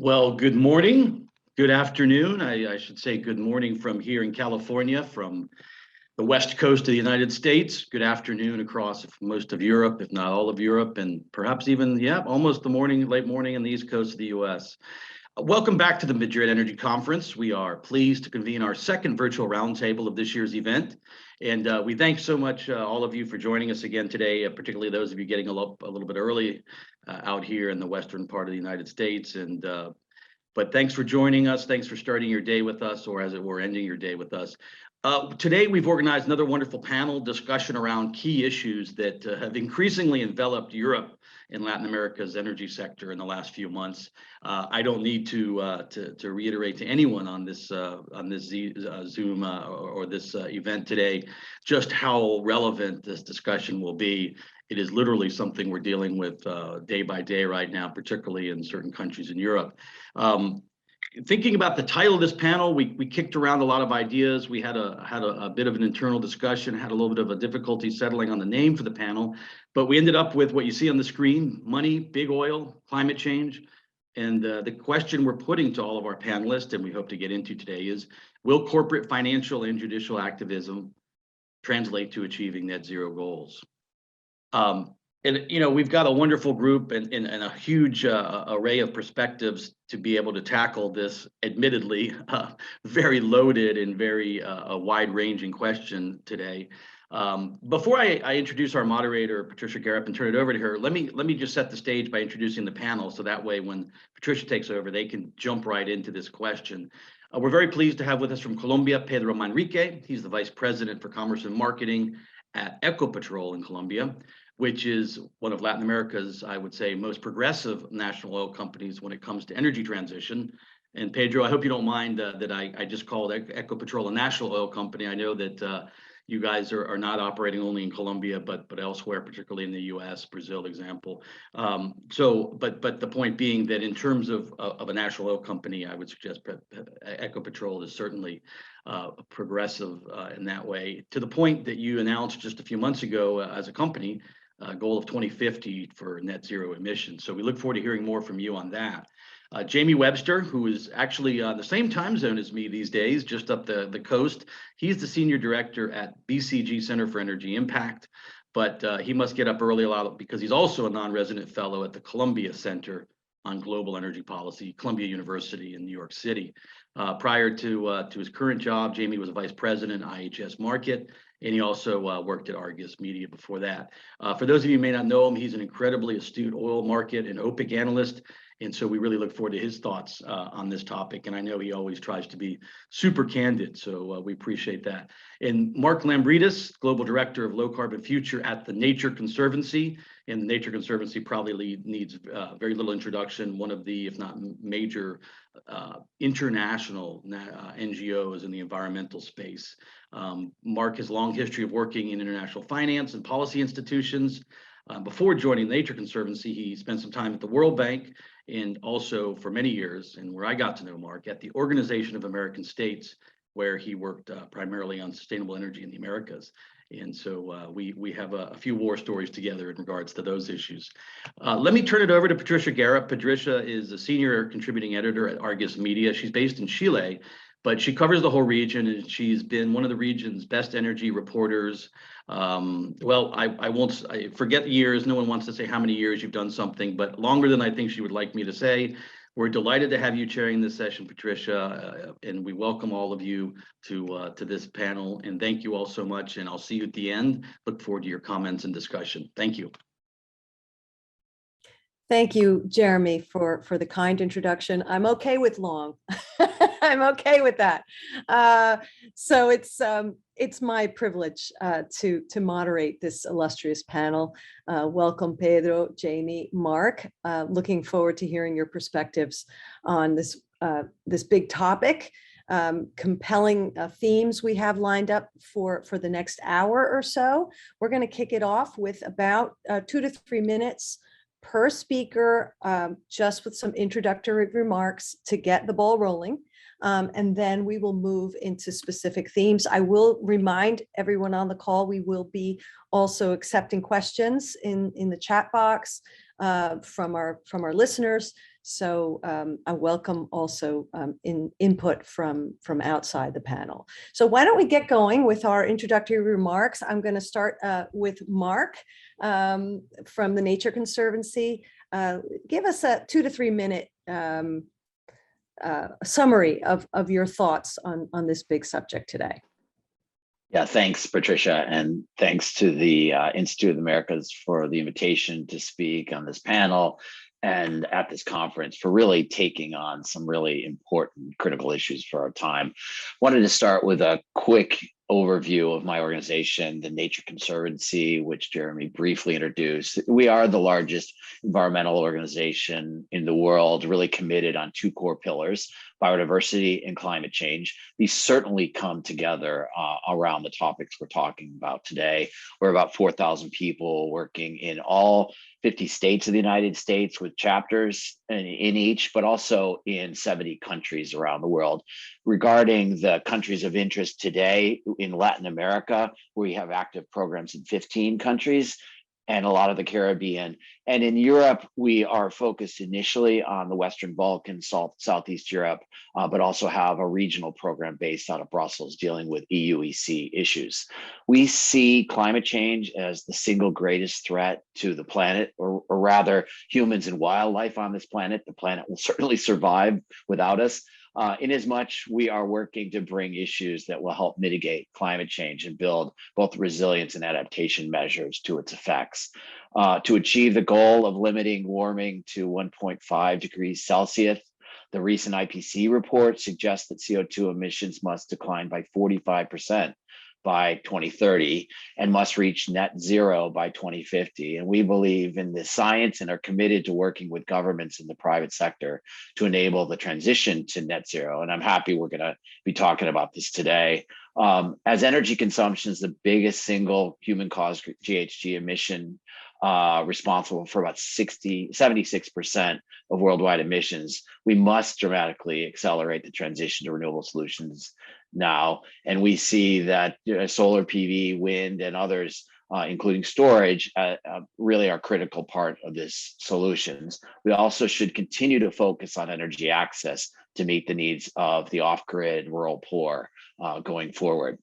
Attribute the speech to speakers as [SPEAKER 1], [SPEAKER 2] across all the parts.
[SPEAKER 1] Well, good morning, good afternoon. I should say good morning from here in California, from the west coast of the United States. Good afternoon across most of Europe, if not all of Europe, and perhaps even, almost the morning, late morning on the east coast of the US. Welcome back to the Madrid Energy Conference. We are pleased to convene our second virtual roundtable of this year's event. And we thank so much all of you for joining us again today, particularly those of you getting a little bit early out here in the western part of the United States. But thanks for joining us. Thanks for starting your day with us, or as it were, ending your day with us. Today, we've organized another wonderful panel discussion around key issues that have increasingly enveloped Europe and Latin America's energy sector in the last few months. I don't need to reiterate to anyone on this Zoom or this event today just how relevant this discussion will be. It is literally something we're dealing with day by day right now, particularly in certain countries in Europe. Thinking about the title of this panel, we kicked around a lot of ideas. We had a bit of an internal discussion, had a little bit of a difficulty settling on the name for the panel, but we ended up with what you see on the screen: money, big oil, climate change. And the question we're putting to all of our panelists, and we hope to get into today, is: will corporate, financial, and judicial activism translate to achieving net zero goals? And we've got a wonderful group and a huge array of perspectives to be able to tackle this admittedly very loaded and very wide-ranging question today. Before I introduce our moderator, Patricia Garrett, and turn it over to her, let me just set the stage by introducing the panel, so that way when Patricia takes over, they can jump right into this question. We're very pleased to have with us from Colombia, Pedro Manrique. He's the Vice President for Commerce and Marketing at Ecopetrol in Colombia, which is one of Latin America's, I would say, most progressive national oil companies when it comes to energy transition. And Pedro, I hope you don't mind that I just called Ecopetrol a national oil company. I know that you guys are not operating only in Colombia, but elsewhere, particularly in the US, Brazil example. But the point being that in terms of a national oil company, I would suggest Ecopetrol is certainly progressive in that way, to the point that you announced just a few months ago as a company a goal of 2050 for net zero emissions. So we look forward to hearing more from you on that. Jamie Webster, who is actually on the same time zone as me these days, just up the coast. He's the Senior Director at BCG Center for Energy Impact, but he must get up early a lot because he's also a non-resident fellow at the Columbia Center on Global Energy Policy, Columbia University in New York City. Prior to his current job, Jamie was a Vice President IHS Market, and he also worked at Argus Media before that. For those of you who may not know him, he's an incredibly astute oil market and OPEC analyst, and so we really look forward to his thoughts on this topic. And I know he always tries to be super candid, so we appreciate that. And Mark Lambridis, Global Director of Low Carbon Future at the Nature Conservancy. And the Nature Conservancy probably needs very little introduction, one of the, if not major, international NGOs in the environmental space. Mark has a long history of working in international finance and policy institutions. Before joining the Nature Conservancy, he spent some time at the World Bank, and also for many years, and where I got to know Mark, at the Organization of American States, where he worked primarily on sustainable energy in the Americas. And so we have a few war stories together in regards to those issues. Let me turn it over to Patricia Garrett. Patricia is a senior contributing editor at Argus Media. She's based in Chile, but she covers the whole region, and she's been one of the region's best energy reporters. I forget the years. No one wants to say how many years you've done something, but longer than I think she would like me to say. We're delighted to have you chairing this session, Patricia, and we welcome all of you to this panel. And thank you all so much, and I'll see you at the end. Look forward to your comments and discussion. Thank you.
[SPEAKER 2] Thank you, Jeremy, for the kind introduction. I'm okay with long. I'm okay with that. So it's my privilege to moderate this illustrious panel. Welcome, Pedro, Jamie, Mark. Looking forward to hearing your perspectives on this big topic. Compelling themes we have lined up for the next hour or so. We're going to kick it off with about 2 to 3 minutes per speaker, just with some introductory remarks to get the ball rolling. And then we will move into specific themes. I will remind everyone on the call, we will be also accepting questions in the chat box from our listeners. So I welcome also input from outside the panel. So why don't we get going with our introductory remarks? I'm going to start with Mark from the Nature Conservancy. Give us a 2 to 3 minute summary of your thoughts on this big subject today.
[SPEAKER 3] Yeah, thanks, Patricia, and thanks to the Institute of the Americas for the invitation to speak on this panel and at this conference for really taking on some really important critical issues for our time. Wanted to start with a quick overview of my organization, the Nature Conservancy, which Jeremy briefly introduced. We are the largest environmental organization in the world, really committed on 2 core pillars, biodiversity and climate change. These certainly come together around the topics we're talking about today. We're about 4,000 people working in all 50 states of the United States with chapters in each, but also in 70 countries around the world. Regarding the countries of interest today, in Latin America, we have active programs in 15 countries and a lot of the Caribbean. And in Europe, we are focused initially on the Western Balkans, Southeast Europe, but also have a regional program based out of Brussels dealing with EU-EC issues. We see climate change as the single greatest threat to the planet, or rather humans and wildlife on this planet. The planet will certainly survive without us. Inasmuch we are working to bring issues that will help mitigate climate change and build both resilience and adaptation measures to its effects. To achieve the goal of limiting warming to 1.5 degrees Celsius, the recent IPCC report suggests that CO2 emissions must decline by 45% by 2030 and must reach net zero by 2050. And we believe in the science and are committed to working with governments in the private sector to enable the transition to net zero. And I'm happy we're going to be talking about this today. As energy consumption is the biggest single human-caused GHG emission, responsible for about 76% of worldwide emissions, we must dramatically accelerate the transition to renewable solutions now. And we see that solar PV, wind, and others, including storage, really are a critical part of this solutions. We also should continue to focus on energy access to meet the needs of the off-grid rural poor going forward.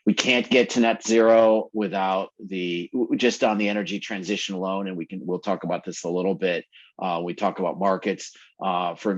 [SPEAKER 3] We can't get to net zero without just on the energy transition alone, and we'll talk about this a little bit. We talk about markets for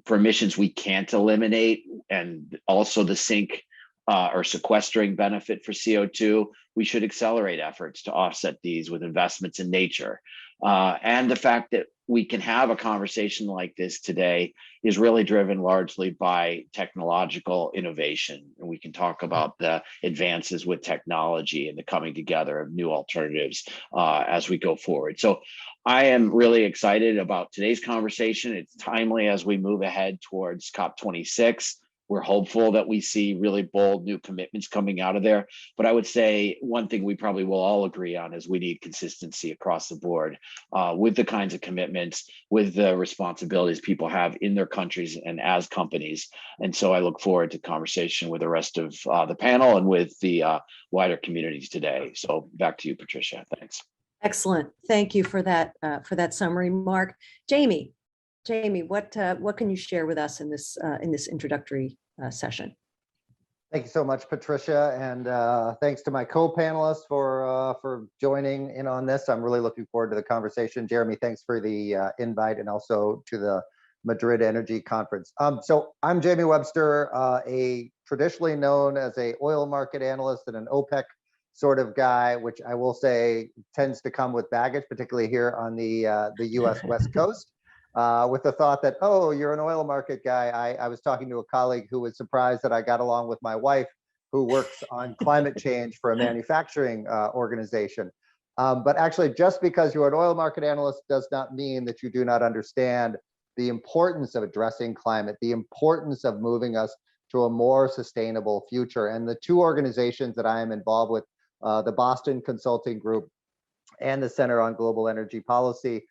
[SPEAKER 3] emissions we can't eliminate, and also the sink or sequestering benefit for CO2. We should accelerate efforts to offset these with investments in nature. And the fact that we can have a conversation like this today is really driven largely by technological innovation. And we can talk about the advances with technology and the coming together of new alternatives as we go forward. So I am really excited about today's conversation. It's timely as we move ahead towards COP26. We're hopeful that we see really bold new commitments coming out of there. But I would say one thing we probably will all agree on is we need consistency across the board with the kinds of commitments, with the responsibilities people have in their countries and as companies. And so I look forward to conversation with the rest of the panel and with the wider communities today. So back to you, Patricia. Thanks.
[SPEAKER 2] Excellent. Thank you for that summary, Mark. Jamie, what can you share with us in this introductory session?
[SPEAKER 4] Thank you so much, Patricia, and thanks to my co-panelists for joining in on this. I'm really looking forward to the conversation. Jeremy, thanks for the invite, and also to the Madrid Energy Conference. So I'm Jamie Webster, a traditionally known as a oil market analyst and an OPEC sort of guy, which I will say tends to come with baggage, particularly here on the US West Coast. With the thought that, oh, you're an oil market guy. I was talking to a colleague who was surprised that I got along with my wife, who works on climate change for a manufacturing organization. But actually, just because you're an oil market analyst does not mean that you do not understand the importance of addressing climate, the importance of moving us to a more sustainable future. And the 2 organizations that I am involved with, the Boston Consulting Group and the Center on Global Energy Policy,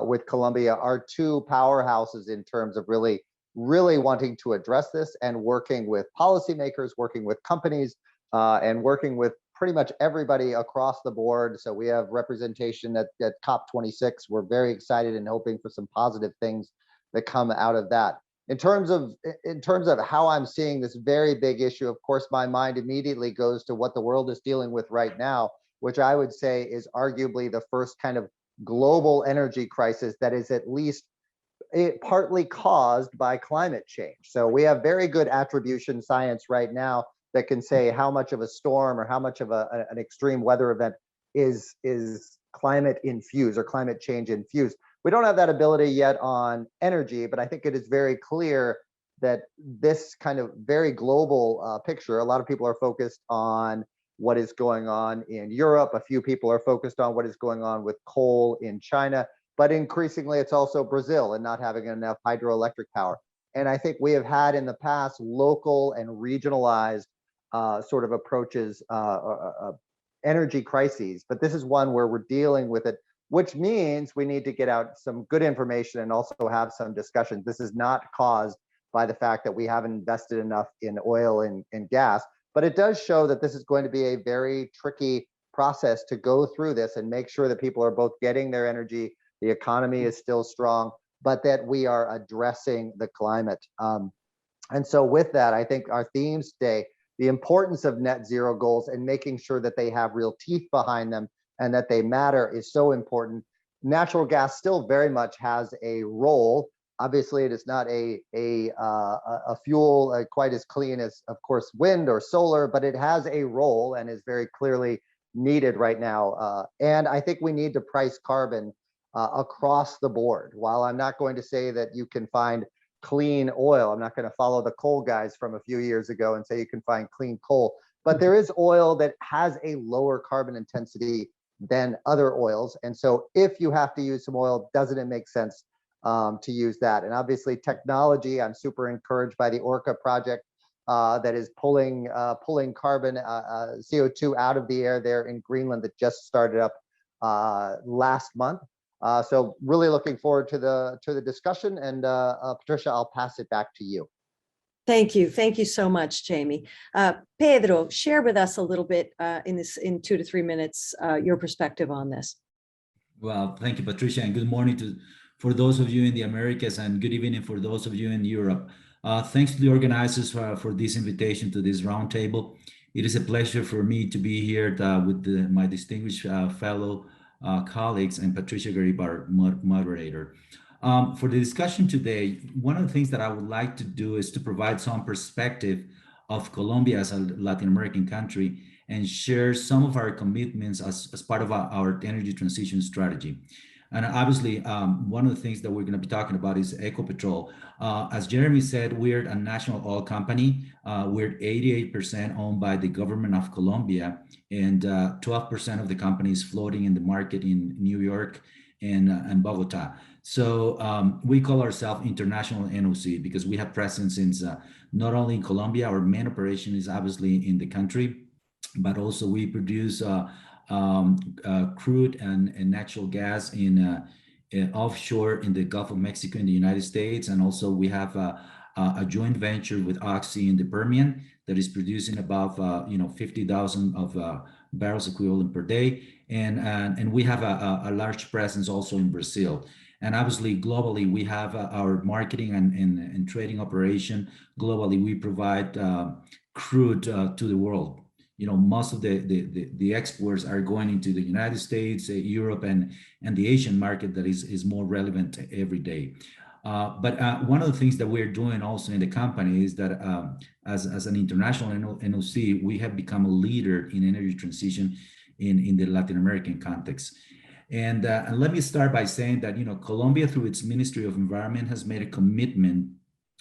[SPEAKER 4] with Columbia, are 2 powerhouses in terms of really wanting to address this and working with policymakers, working with companies, and working with pretty much everybody across the board. So we have representation at COP26. We're very excited and hoping for some positive things that come out of that. In terms of how I'm seeing this very big issue, of course, my mind immediately goes to what the world is dealing with right now, which I would say is arguably the first kind of global energy crisis that is at least partly caused by climate change. So we have very good attribution science right now that can say how much of a storm or how much of an extreme weather event is climate infused or climate change infused. We don't have that ability yet on energy, but I think it is very clear that this kind of very global picture, a lot of people are focused on what is going on in Europe. A few people are focused on what is going on with coal in China, but increasingly it's also Brazil and not having enough hydroelectric power. And I think we have had in the past local and regionalized sort of approaches, energy crises, but this is one where we're dealing with it, which means we need to get out some good information and also have some discussions. This is not caused by the fact that we haven't invested enough in oil and gas, but it does show that this is going to be a very tricky process to go through this and make sure that people are both getting their energy, the economy is still strong, but that we are addressing the climate. And so with that, I think our themes today, the importance of net zero goals and making sure that they have real teeth behind them and that they matter is so important. Natural gas still very much has a role. Obviously, it is not a fuel quite as clean as, of course, wind or solar, but it has a role and is very clearly needed right now. And I think we need to price carbon across the board. While I'm not going to say that you can find clean oil, I'm not going to follow the coal guys from a few years ago and say you can find clean coal, but there is oil that has a lower carbon intensity than other oils. And so if you have to use some oil, doesn't it make sense to use that? And obviously technology, I'm super encouraged by the Orca project that is pulling carbon, CO2 out of the air there in Greenland that just started up last month. So really looking forward to the discussion. And Patricia, I'll pass it back to you.
[SPEAKER 2] Thank you. Thank you so much, Jamie. Pedro, share with us a little bit in 2 to 3 minutes, your perspective on this.
[SPEAKER 5] Well, thank you, Patricia, and good morning for those of you in the Americas, and good evening for those of you in Europe. Thanks to the organizers for this invitation to this roundtable. It is a pleasure for me to be here with my distinguished fellow colleagues and Patricia Garibar, moderator. For the discussion today, one of the things that I would like to do is to provide some perspective of Colombia as a Latin American country and share some of our commitments as part of our energy transition strategy. And obviously, one of the things that we're going to be talking about is Ecopetrol. As Jeremy said, we're a national oil company. We're 88% owned by the government of Colombia, and 12% of the company is floating in the market in New York and Bogota. So we call ourselves International NOC because we have presence in not only in Colombia, our main operation is obviously in the country, but also we produce crude and natural gas in offshore in the Gulf of Mexico in the United States. And also we have a joint venture with Oxy in the Permian that is producing above 50,000 of barrels equivalent per day. And we have a large presence also in Brazil. And obviously globally, we have our marketing and trading operation. Globally, we provide crude to the world. Most of the exports are going into the United States, Europe, and the Asian market that is more relevant every day. But one of the things that we're doing also in the company is that as an international NOC, we have become a leader in energy transition in the Latin American context. And let me start by saying that, Colombia, through its Ministry of Environment, has made a commitment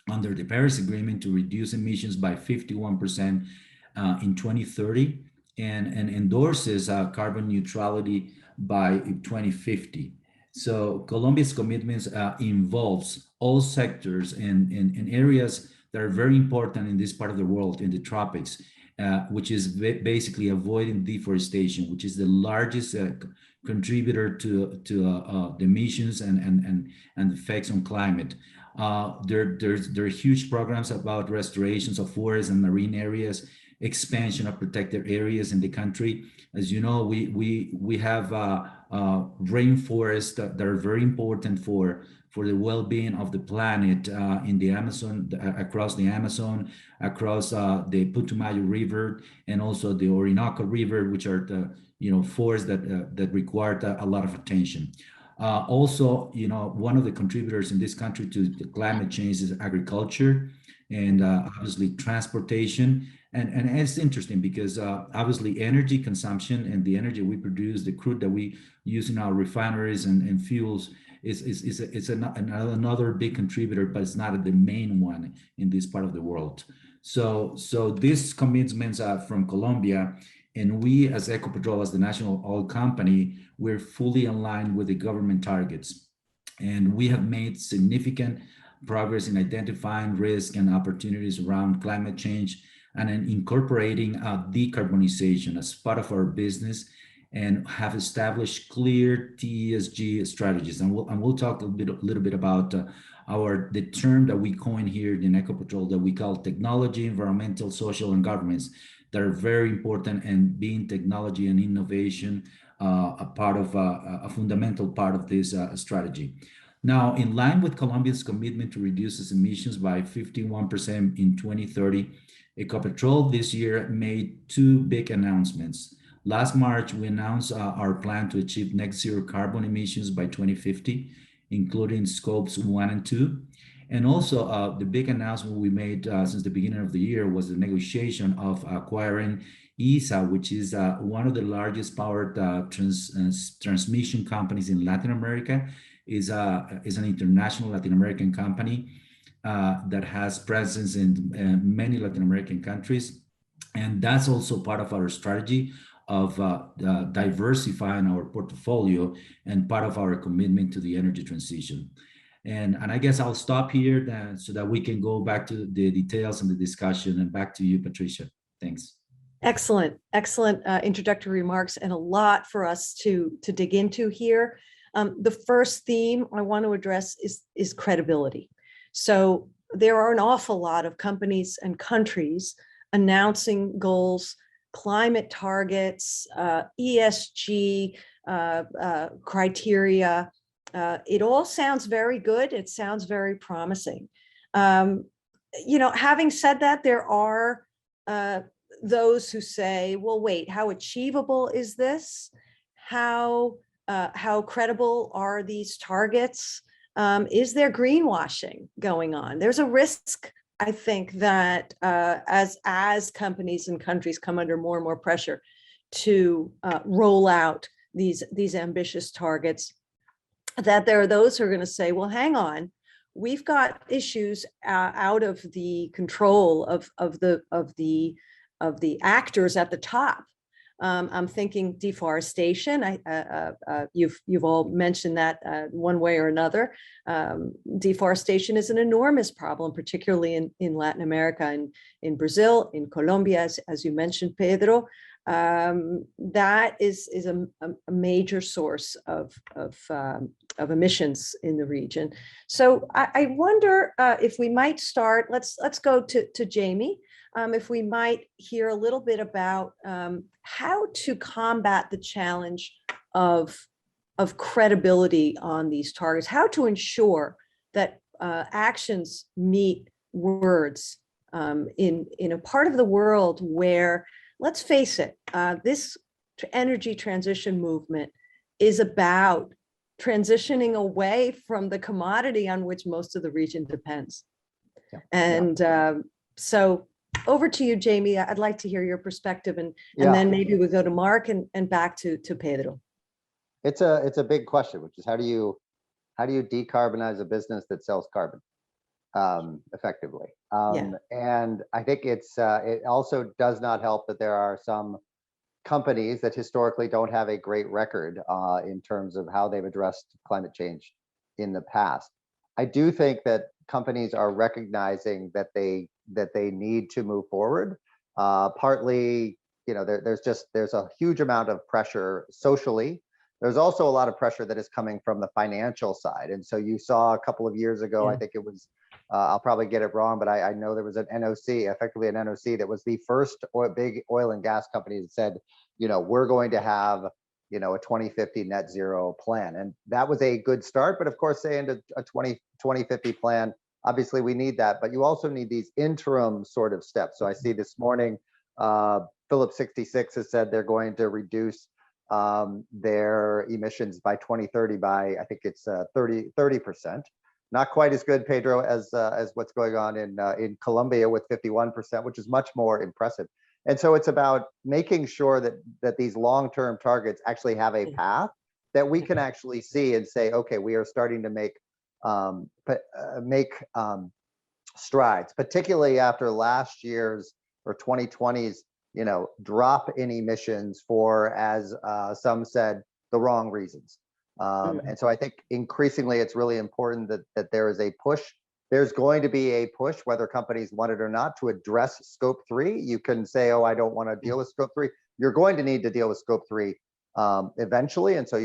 [SPEAKER 5] under the Paris Agreement to reduce emissions by 51% in 2030 and endorses carbon neutrality by 2050. So Colombia's commitments involves all sectors and areas that are very important in this part of the world, in the tropics, which is basically avoiding deforestation, which is the largest contributor to the emissions and effects on climate. There are huge programs about restorations of forests and marine areas, expansion of protected areas in the country. As you know, we have rainforests that are very important for the well-being of the planet in the Amazon, across the Amazon, across the Putumayo River, and also the Orinoco River, which are the forests that require a lot of attention. Also, one of the contributors in this country to the climate change is agriculture, and obviously transportation. And it's interesting because obviously energy consumption and the energy we produce, the crude that we use in our refineries and fuels is another big contributor, but it's not the main one in this part of the world. So these commitments are from Colombia, and we as Ecopetrol, as the national oil company, we're fully aligned with the government targets. And we have made significant progress in identifying risk and opportunities around climate change and in incorporating decarbonization as part of our business, and have established clear ESG strategies. And we'll talk a little bit about the term that we coined here in Ecopetrol that we call technology, environmental, social, and governance, that are very important, and being technology and innovation a fundamental part of this strategy. Now, in line with Colombia's commitment to reduce its emissions by 51% in 2030, Ecopetrol this year made two big announcements. Last March, we announced our plan to achieve net zero carbon emissions by 2050, including scopes 1 and 2. And also the big announcement we made since the beginning of the year was the negotiation of acquiring ISA, which is one of the largest power transmission companies in Latin America. Is an international Latin American company that has presence in many Latin American countries. And that's also part of our strategy of diversifying our portfolio and part of our commitment to the energy transition. And I guess I'll stop here so that we can go back to the details and the discussion, and back to you, Patricia. Thanks.
[SPEAKER 2] Excellent introductory remarks, and a lot for us to dig into here. The first theme I want to address is credibility. So there are an awful lot of companies and countries announcing goals, climate targets, ESG criteria. It all sounds very good. It sounds very promising. Having said that, there are those who say, well, wait, how achievable is this? How credible are these targets? Is there greenwashing going on? There's a risk, I think, that as companies and countries come under more and more pressure to roll out these ambitious targets, that there are those who are going to say, well, hang on, we've got issues out of the control of the actors at the top. I'm thinking deforestation. You've all mentioned that one way or another. Deforestation is an enormous problem, particularly in Latin America and in Brazil, in Colombia, as you mentioned, Pedro. That is a major source of emissions in the region. So I wonder if we might start. Let's go to Jamie. If we might hear a little bit about how to combat the challenge of credibility on these targets, how to ensure that actions meet words in a part of the world where, let's face it, this energy transition movement is about transitioning away from the commodity on which most of the region depends. Yeah. And so over to you, Jamie. I'd like to hear your perspective, and then maybe we go to Mark and back to Pedro.
[SPEAKER 4] It's a big question, which is how do you decarbonize a business that sells carbon effectively? And I think it also does not help that there are some companies that historically don't have a great record in terms of how they've addressed climate change in the past. I do think that companies are recognizing that they need to move forward. Partly, there's a huge amount of pressure socially. There's also a lot of pressure that is coming from the financial side. And so you saw a couple of years ago, I think it was I'll probably get it wrong, but I know there was an NOC, effectively an NOC, that was the first big oil and gas company that said, we're going to have, a 2050 net zero plan. And that was a good start. But of course, saying a 2050 plan, obviously we need that, but you also need these interim sort of steps. So I see this morning, Phillips 66 has said they're going to reduce their emissions by 2030 by, I think it's 30%. Not quite as good, Pedro, as what's going on in Colombia with 51%, which is much more impressive. And so it's about making sure that these long-term targets actually have a path that we can actually see and say, okay, we are starting to make strides, particularly after last year's or 2020's drop in emissions for, as some said, the wrong reasons. And so I think increasingly it's really important that there is a push. There's going to be a push, whether companies want it or not, to address scope 3. You can say, oh, I don't want to deal with scope 3. You're going to need to deal with scope 3 eventually. And so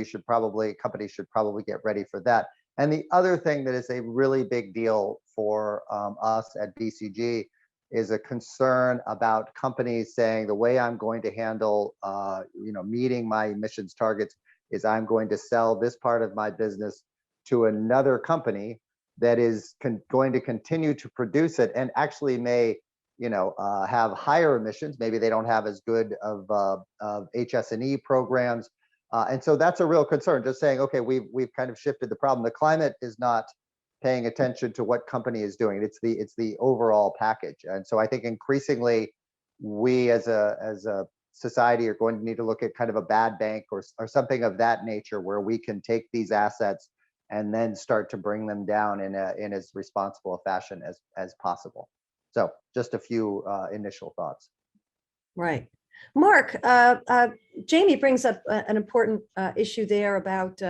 [SPEAKER 4] companies should probably get ready for that. And the other thing that is a really big deal for us at BCG is a concern about companies saying the way I'm going to handle meeting my emissions targets is I'm going to sell this part of my business to another company that is going to continue to produce it and actually may have higher emissions. Maybe they don't have as good of HS&E programs. And so that's a real concern, just saying, okay, we've kind of shifted the problem. The climate is not paying attention to what company is doing. It's the overall package. And so I think increasingly we as a society are going to need to look at kind of a bad bank or something of that nature, where we can take these assets and then start to bring them down in as responsible a fashion as possible. So just a few initial thoughts.
[SPEAKER 2] Right. Mark, Jamie brings up an important issue there about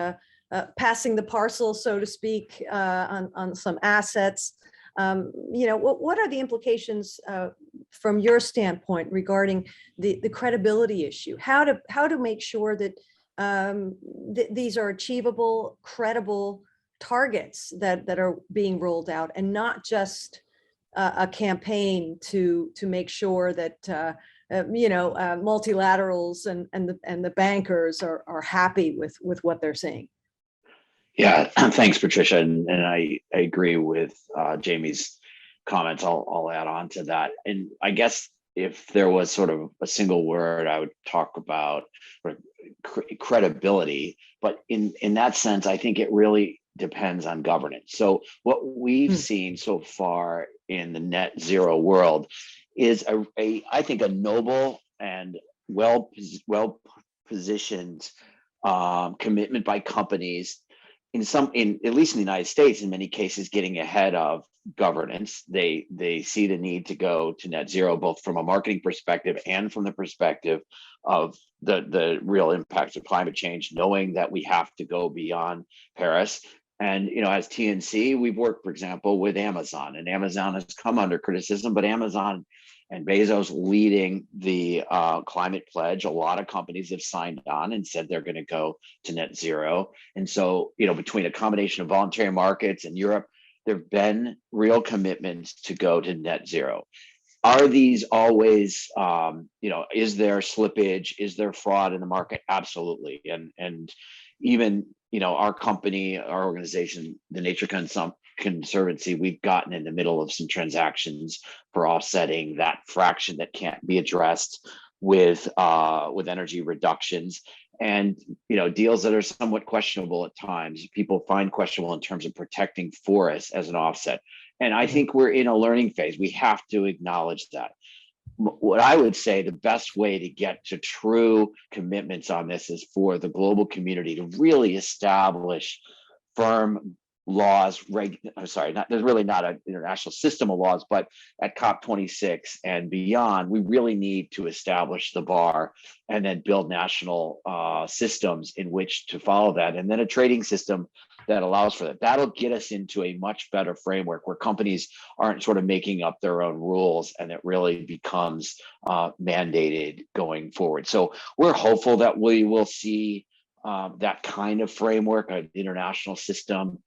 [SPEAKER 2] passing the parcel, so to speak, on some assets. What are the implications from your standpoint regarding the credibility issue? How to make sure that these are achievable, credible targets that are being rolled out, and not just a campaign to make sure that multilaterals and the bankers are happy with what they're seeing.
[SPEAKER 3] Yeah, thanks, Patricia, and I agree with Jamie's comments. I'll add on to that, and I guess if there was sort of a single word, I would talk about credibility. But in that sense, I think it really depends on governance. So what we've seen so far in the net zero world is I think a noble and well positioned commitment by companies, at least in the United States, in many cases, getting ahead of governance. They see the need to go to net zero, both from a marketing perspective and from the perspective of the real impacts of climate change, knowing that we have to go beyond Paris. And as TNC, we've worked, for example, with Amazon, and Amazon has come under criticism, but Amazon and Bezos leading the climate pledge. A lot of companies have signed on and said they're going to go to net zero. And so, between a combination of voluntary markets and Europe, there have been real commitments to go to net zero. Are these always, is there slippage? Is there fraud in the market? Absolutely. And even, our company, our organization, the Nature Conservancy, we've gotten in the middle of some transactions for offsetting that fraction that can't be addressed with energy reductions, and deals that are somewhat questionable at times. People find questionable in terms of protecting forests as an offset. And I think we're in a learning phase. We have to acknowledge that. What I would say the best way to get to true commitments on this is for the global community to really establish firm laws. There's really not an international system of laws, but at COP26 and beyond, we really need to establish the bar and then build national systems in which to follow that, and then a trading system that allows for that. That'll get us into a much better framework where companies aren't sort of making up their own rules, and it really becomes mandated going forward. So we're hopeful that we will see that kind of framework, an international system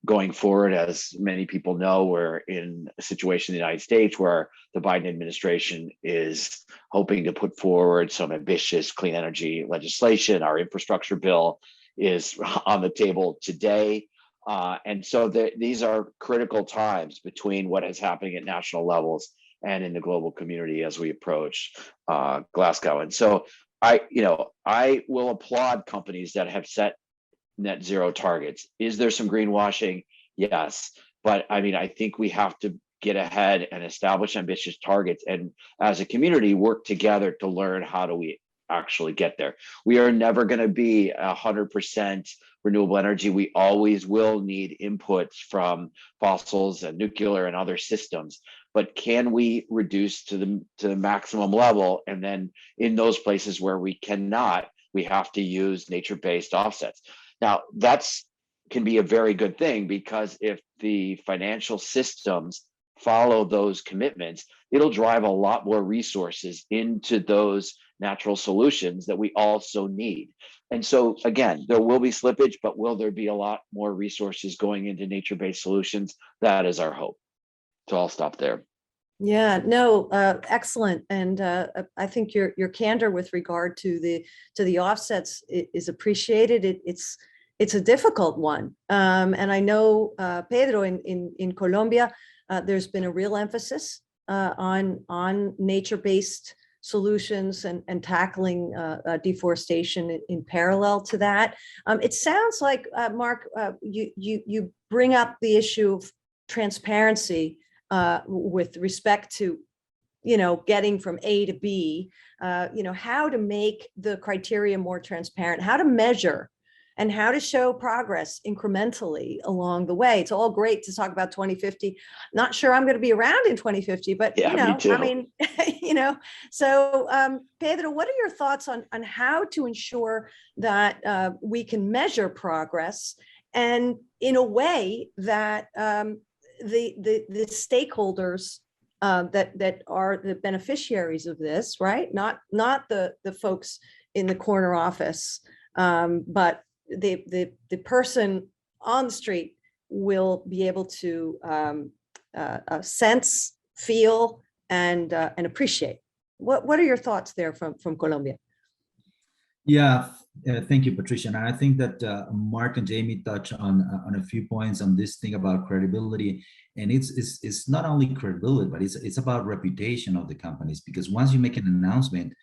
[SPEAKER 3] going forward, as many people know, we're in a situation in the United States where the Biden administration is hoping to put forward some ambitious clean energy legislation. Our infrastructure bill is on the table today. And so these are critical times between what is happening at national levels and in the global community as we approach Glasgow. And so I will applaud companies that have set net zero targets. Is there some greenwashing? Yes. But I mean, I think we have to get ahead and establish ambitious targets, and as a community work together to learn how do we actually get there. We are never going to be 100% renewable energy. We always will need inputs from fossils and nuclear and other systems. But can we reduce to the maximum level? And then in those places where we cannot, we have to use nature-based offsets. Now, that's can be a very good thing, because if the financial systems follow those commitments, it'll drive a lot more resources into those natural solutions that we also need. And so again, there will be slippage, but will there be a lot more resources going into nature-based solutions? That is our hope. So I'll stop there.
[SPEAKER 2] Yeah, no, excellent. And I think your candor with regard to the offsets is appreciated. It's a difficult one. And I know, Pedro, in Colombia, there's been a real emphasis on nature-based solutions and tackling deforestation in parallel to that. It sounds like, Mark, you bring up the issue of transparency with respect to, getting from A to B, how to make the criteria more transparent, how to measure, and how to show progress incrementally along the way. It's all great to talk about 2050. Not sure I'm going to be around in 2050, but
[SPEAKER 3] me too.
[SPEAKER 2] I mean, So Pedro, what are your thoughts on how to ensure that we can measure progress, and in a way that the stakeholders that are the beneficiaries of this, right? Not the folks in the corner office, but the person on the street will be able to sense, feel, and appreciate. What are your thoughts there from Colombia?
[SPEAKER 5] Yeah, thank you, Patricia. And I think that Mark and Jamie touch on a few points on this thing about credibility. And it's not only credibility, but it's about reputation of the companies, because once you make an announcement,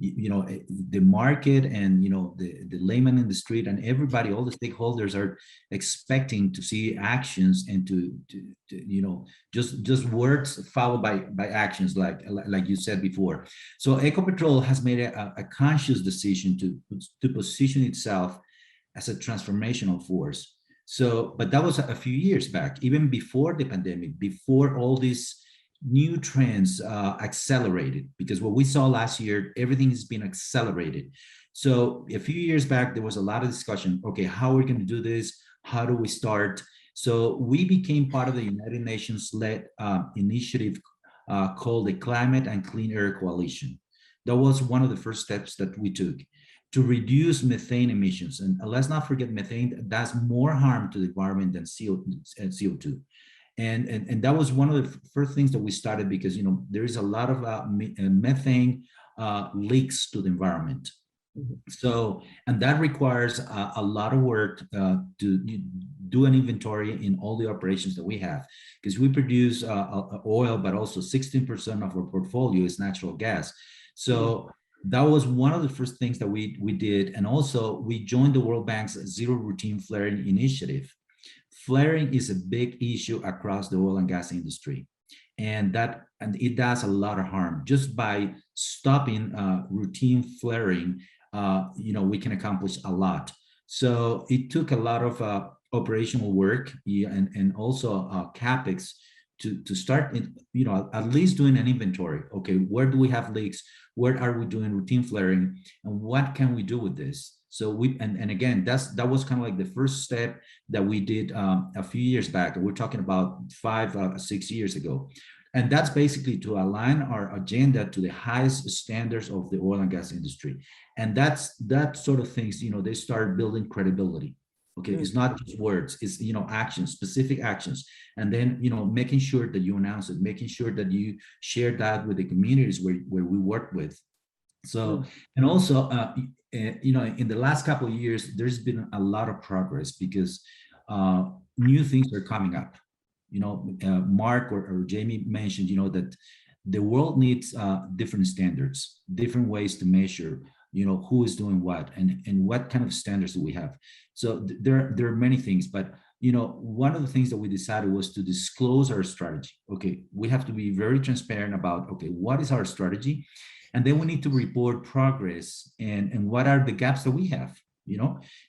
[SPEAKER 5] the market and the layman in the street and everybody, all the stakeholders are expecting to see actions and to just words followed by actions, like you said before. So Ecopetrol has made a conscious decision to position itself as a transformational force. So, but that was a few years back, even before the pandemic, before all these new trends accelerated, because what we saw last year, everything has been accelerated. So a few years back, there was a lot of discussion. Okay, how are we going to do this? How do we start? So we became part of the United Nations-led initiative called the Climate and Clean Air Coalition. That was one of the first steps that we took to reduce methane emissions. And let's not forget, methane does more harm to the environment than CO2. And that was one of the first things that we started, because there is a lot of methane leaks to the environment. So, and that requires a lot of work to do an inventory in all the operations that we have, because we produce oil, but also 16% of our portfolio is natural gas. So that was one of the first things that we did. And also we joined the World Bank's Zero Routine Flaring initiative. Flaring is a big issue across the oil and gas industry, and it does a lot of harm. Just by stopping routine flaring, we can accomplish a lot. So it took a lot of operational work and also capex to start, at least doing an inventory. Okay, where do we have leaks? Where are we doing routine flaring? And what can we do with this? So and again, that was kind of like the first step that we did a few years back. We're talking about 5-6 years ago. And that's basically to align our agenda to the highest standards of the oil and gas industry. And that sort of things, they start building credibility. Okay, it's not just words, it's, actions, specific actions. And then, making sure that you announce it, making sure that you share that with the communities where we work with. So, and also, in the last couple of years, there's been a lot of progress because new things are coming up. Mark or Jamie mentioned, that the world needs different standards, different ways to measure, who is doing what and what kind of standards do we have. So there are many things, but one of the things that we decided was to disclose our strategy. Okay, we have to be very transparent about, okay, what is our strategy? And then we need to report progress and what are the gaps that we have.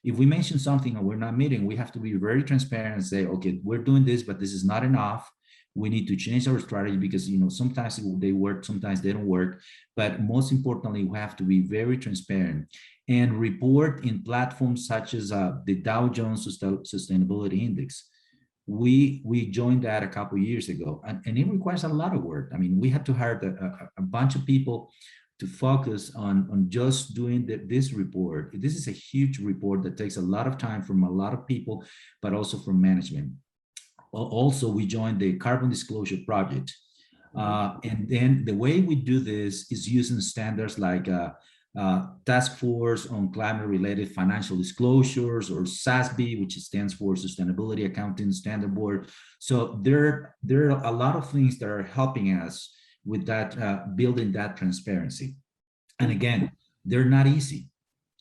[SPEAKER 5] If we mention something and we're not meeting, we have to be very transparent and say, okay, we're doing this, but this is not enough. We need to change our strategy because, sometimes they work, sometimes they don't work. But most importantly, we have to be very transparent and report in platforms such as the Dow Jones Sustainability Index. We joined that a couple of years ago, and it requires a lot of work. I mean, we had to hire a bunch of people to focus on just doing this report. This is a huge report that takes a lot of time from a lot of people, but also from management. Also, we joined the Carbon Disclosure Project. And then the way we do this is using standards like Task Force on Climate-Related Financial Disclosures, or SASB, which stands for Sustainability Accounting Standard Board. So there are a lot of things that are helping us with that, building that transparency. And again, they're not easy.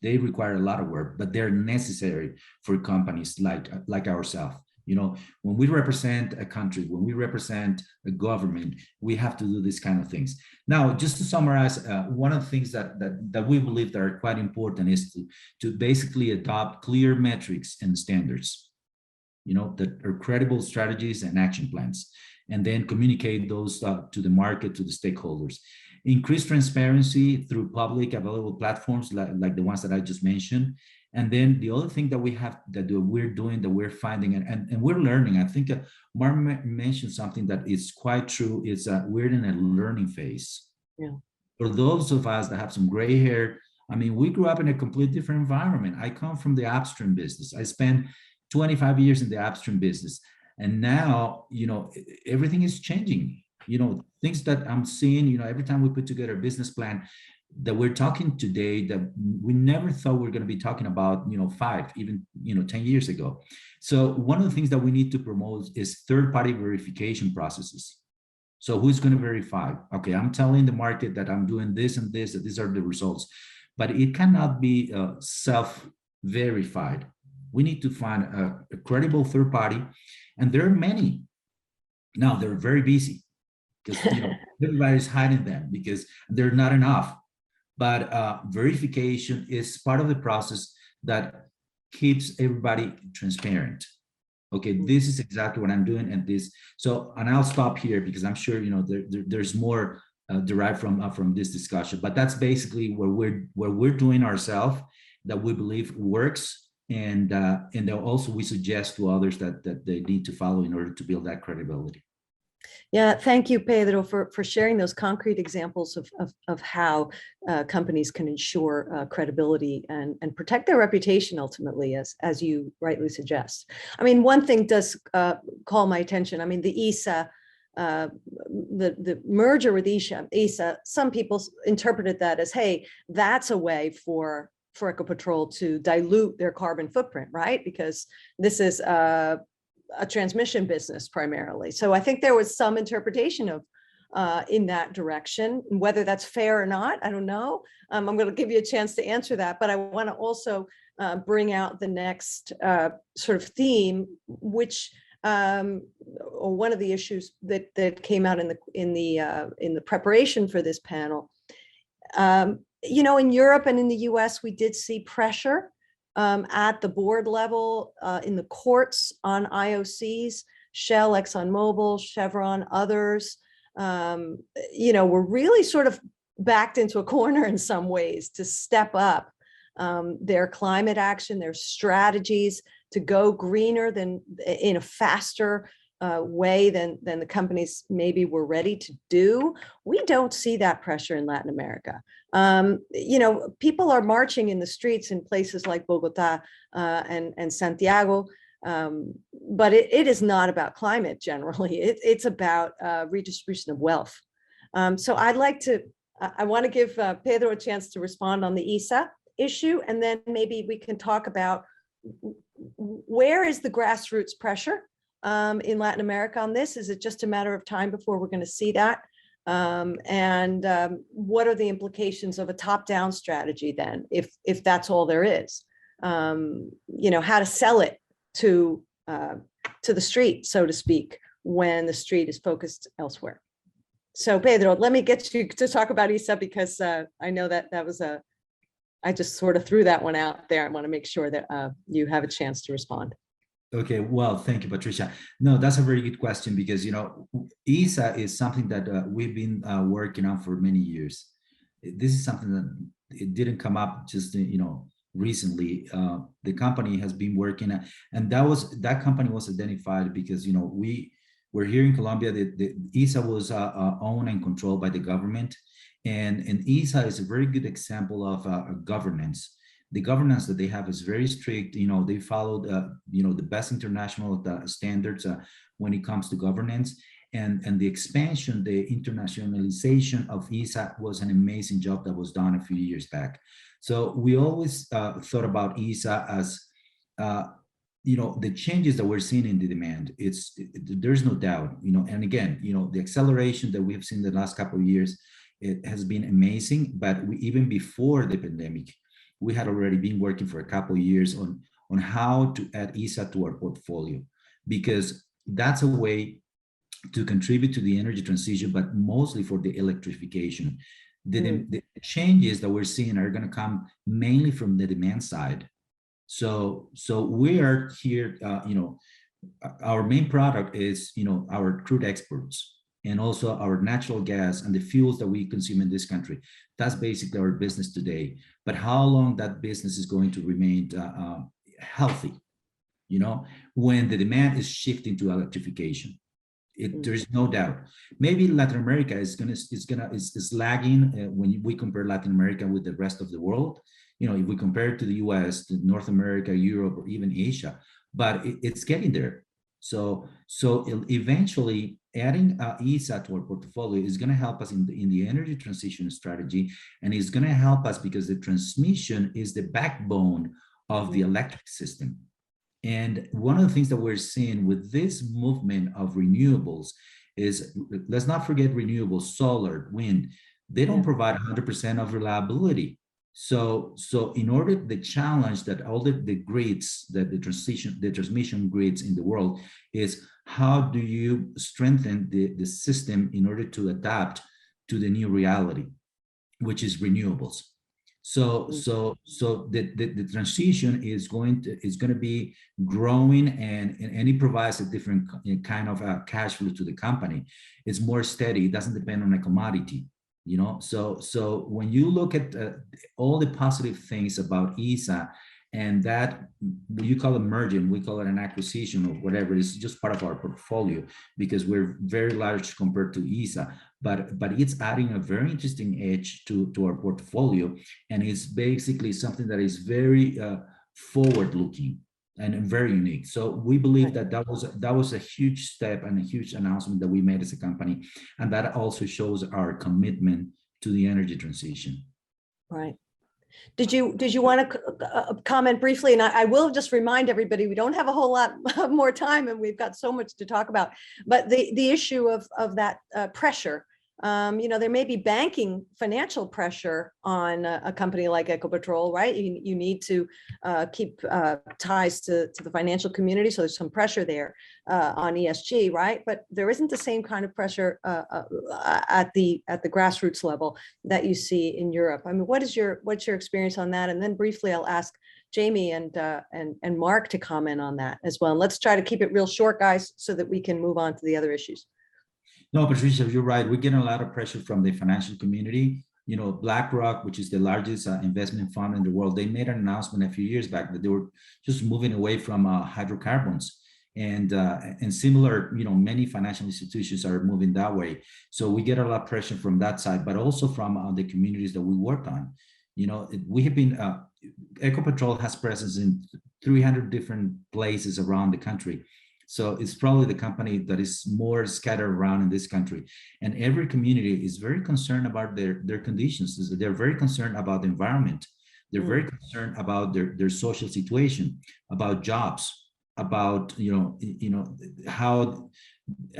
[SPEAKER 5] They require a lot of work, but they're necessary for companies like ourselves. When we represent a country, when we represent a government, we have to do these kind of things. Now, just to summarize, one of the things that we believe that are quite important is to basically adopt clear metrics and standards, that are credible strategies and action plans, and then communicate those to the market, to the stakeholders. Increase transparency through public available platforms like the ones that I just mentioned. And then the other thing that we're doing, that we're finding and we're learning, I think Mark mentioned something that is quite true, is we're in a learning phase. Yeah. For those of us that have some gray hair, I mean, we grew up in a completely different environment. I come from the upstream business. I spent 25 years in the upstream business. And now, everything is changing. Things that I'm seeing, every time we put together a business plan that we're talking today that we never thought we were going to be talking about, 5, even, 10 years ago. So one of the things that we need to promote is third-party verification processes. So who's going to verify? Okay, I'm telling the market that I'm doing this and this, that these are the results, but it cannot be self-verified. We need to find a credible third party, and there are many. Now they're very busy because everybody's hiding them because they're not enough. But verification is part of the process that keeps everybody transparent. Okay, this is exactly what I'm doing, and I'll stop here because I'm sure there's more derived from this discussion. But that's basically what we're doing ourselves that we believe works, and also we suggest to others that they need to follow in order to build that credibility.
[SPEAKER 2] Yeah, thank you, Pedro, for sharing those concrete examples of how companies can ensure credibility and protect their reputation ultimately, as you rightly suggest. I mean, one thing does call my attention. I mean, the ESA, the merger with ESA, some people interpreted that as, hey, that's a way for Ecopetrol to dilute their carbon footprint, right? Because this is a transmission business primarily. So I think there was some interpretation of in that direction. Whether that's fair or not, I don't know. I'm going to give you a chance to answer that, but I want to also bring out the next sort of theme, which or one of the issues that came out in the preparation for this panel. In Europe and in the US, we did see pressure at the board level, in the courts on IOCs, Shell, ExxonMobil, Chevron, others, were really sort of backed into a corner in some ways to step up their climate action, their strategies to go greener than in a faster way than the companies maybe were ready to do. We don't see that pressure in Latin America. People are marching in the streets in places like Bogota and Santiago, but it is not about climate generally. It's about redistribution of wealth. So I want to give Pedro a chance to respond on the ISA issue, and then maybe we can talk about where is the grassroots pressure in Latin America on this? Is it just a matter of time before we're going to see that? And what are the implications of a top-down strategy then, if that's all there is? How to sell it to the street, so to speak, when the street is focused elsewhere. So Pedro, let me get you to talk about ISA, because I know that was I just sort of threw that one out there. I want to make sure that you have a chance to respond.
[SPEAKER 5] Okay, well, thank you, Patricia. No, that's a very good question, because, ISA is something that we've been working on for many years. This is something that it didn't come up just, recently. The company has been working, and that company was identified because, we're here in Colombia. The ISA was owned and controlled by the government, and ISA is a very good example of governance. The governance that they have is very strict. They followed, the best international standards when it comes to governance, and the expansion, the internationalization of ISA was an amazing job that was done a few years back. So we always thought about ISA as, the changes that we're seeing in the demand. There's no doubt, and again, the acceleration that we have seen the last couple of years, it has been amazing. But even before the pandemic, we had already been working for a couple of years on how to add ISA to our portfolio, because that's a way to contribute to the energy transition, but mostly for the electrification. The changes that we're seeing are going to come mainly from the demand side. So we are here, our main product is, our crude exports, and also our natural gas and the fuels that we consume in this country. That's basically our business today. But how long that business is going to remain healthy, when the demand is shifting to electrification? There's no doubt. Maybe Latin America is lagging when we compare Latin America with the rest of the world. If we compare it to the US, to North America, Europe, or even Asia, but it's getting there. So eventually, adding ISA to our portfolio is going to help us in the energy transition strategy, and it's going to help us because the transmission is the backbone of the electric system. And one of the things that we're seeing with this movement of renewables is, let's not forget renewables, solar, wind. They don't provide 100% of reliability. So in order, the challenge that all the grids, that the transmission grids in the world, is how do you strengthen the system in order to adapt to the new reality, which is renewables. So the transition is going to be growing, and it provides a different kind of cash flow to the company. It's more steady. It doesn't depend on a commodity. So when you look at all the positive things about ISA, and that you call it merging, we call it an acquisition or whatever, it's just part of our portfolio because we're very large compared to ISA, but it's adding a very interesting edge to our portfolio, and it's basically something that is very forward-looking and very unique. So we believe that was a huge step and a huge announcement that we made as a company, and that also shows our commitment to the energy transition.
[SPEAKER 2] Right. Did you want to comment briefly? And I will just remind everybody, we don't have a whole lot more time, and we've got so much to talk about. But the issue of that pressure, there may be banking financial pressure on a company like Ecopetrol, right? You need to keep ties to the financial community, so there's some pressure there on ESG, right? But there isn't the same kind of pressure at the grassroots level that you see in Europe. I mean, what's your experience on that? And then briefly, I'll ask Jamie and Mark to comment on that as well. And let's try to keep it real short, guys, so that we can move on to the other issues.
[SPEAKER 5] No, Patricia, you're right. We're getting a lot of pressure from the financial community. BlackRock, which is the largest investment fund in the world, they made an announcement a few years back that they were just moving away from hydrocarbons. and similar, many financial institutions are moving that way. So we get a lot of pressure from that side, but also from the communities that we work on. We have been, Ecopetrol has presence in 300 different places around the country. So it's probably the company that is more scattered around in this country. And every community is very concerned about their conditions. They're very concerned about the environment. They're very concerned about their social situation, about jobs, about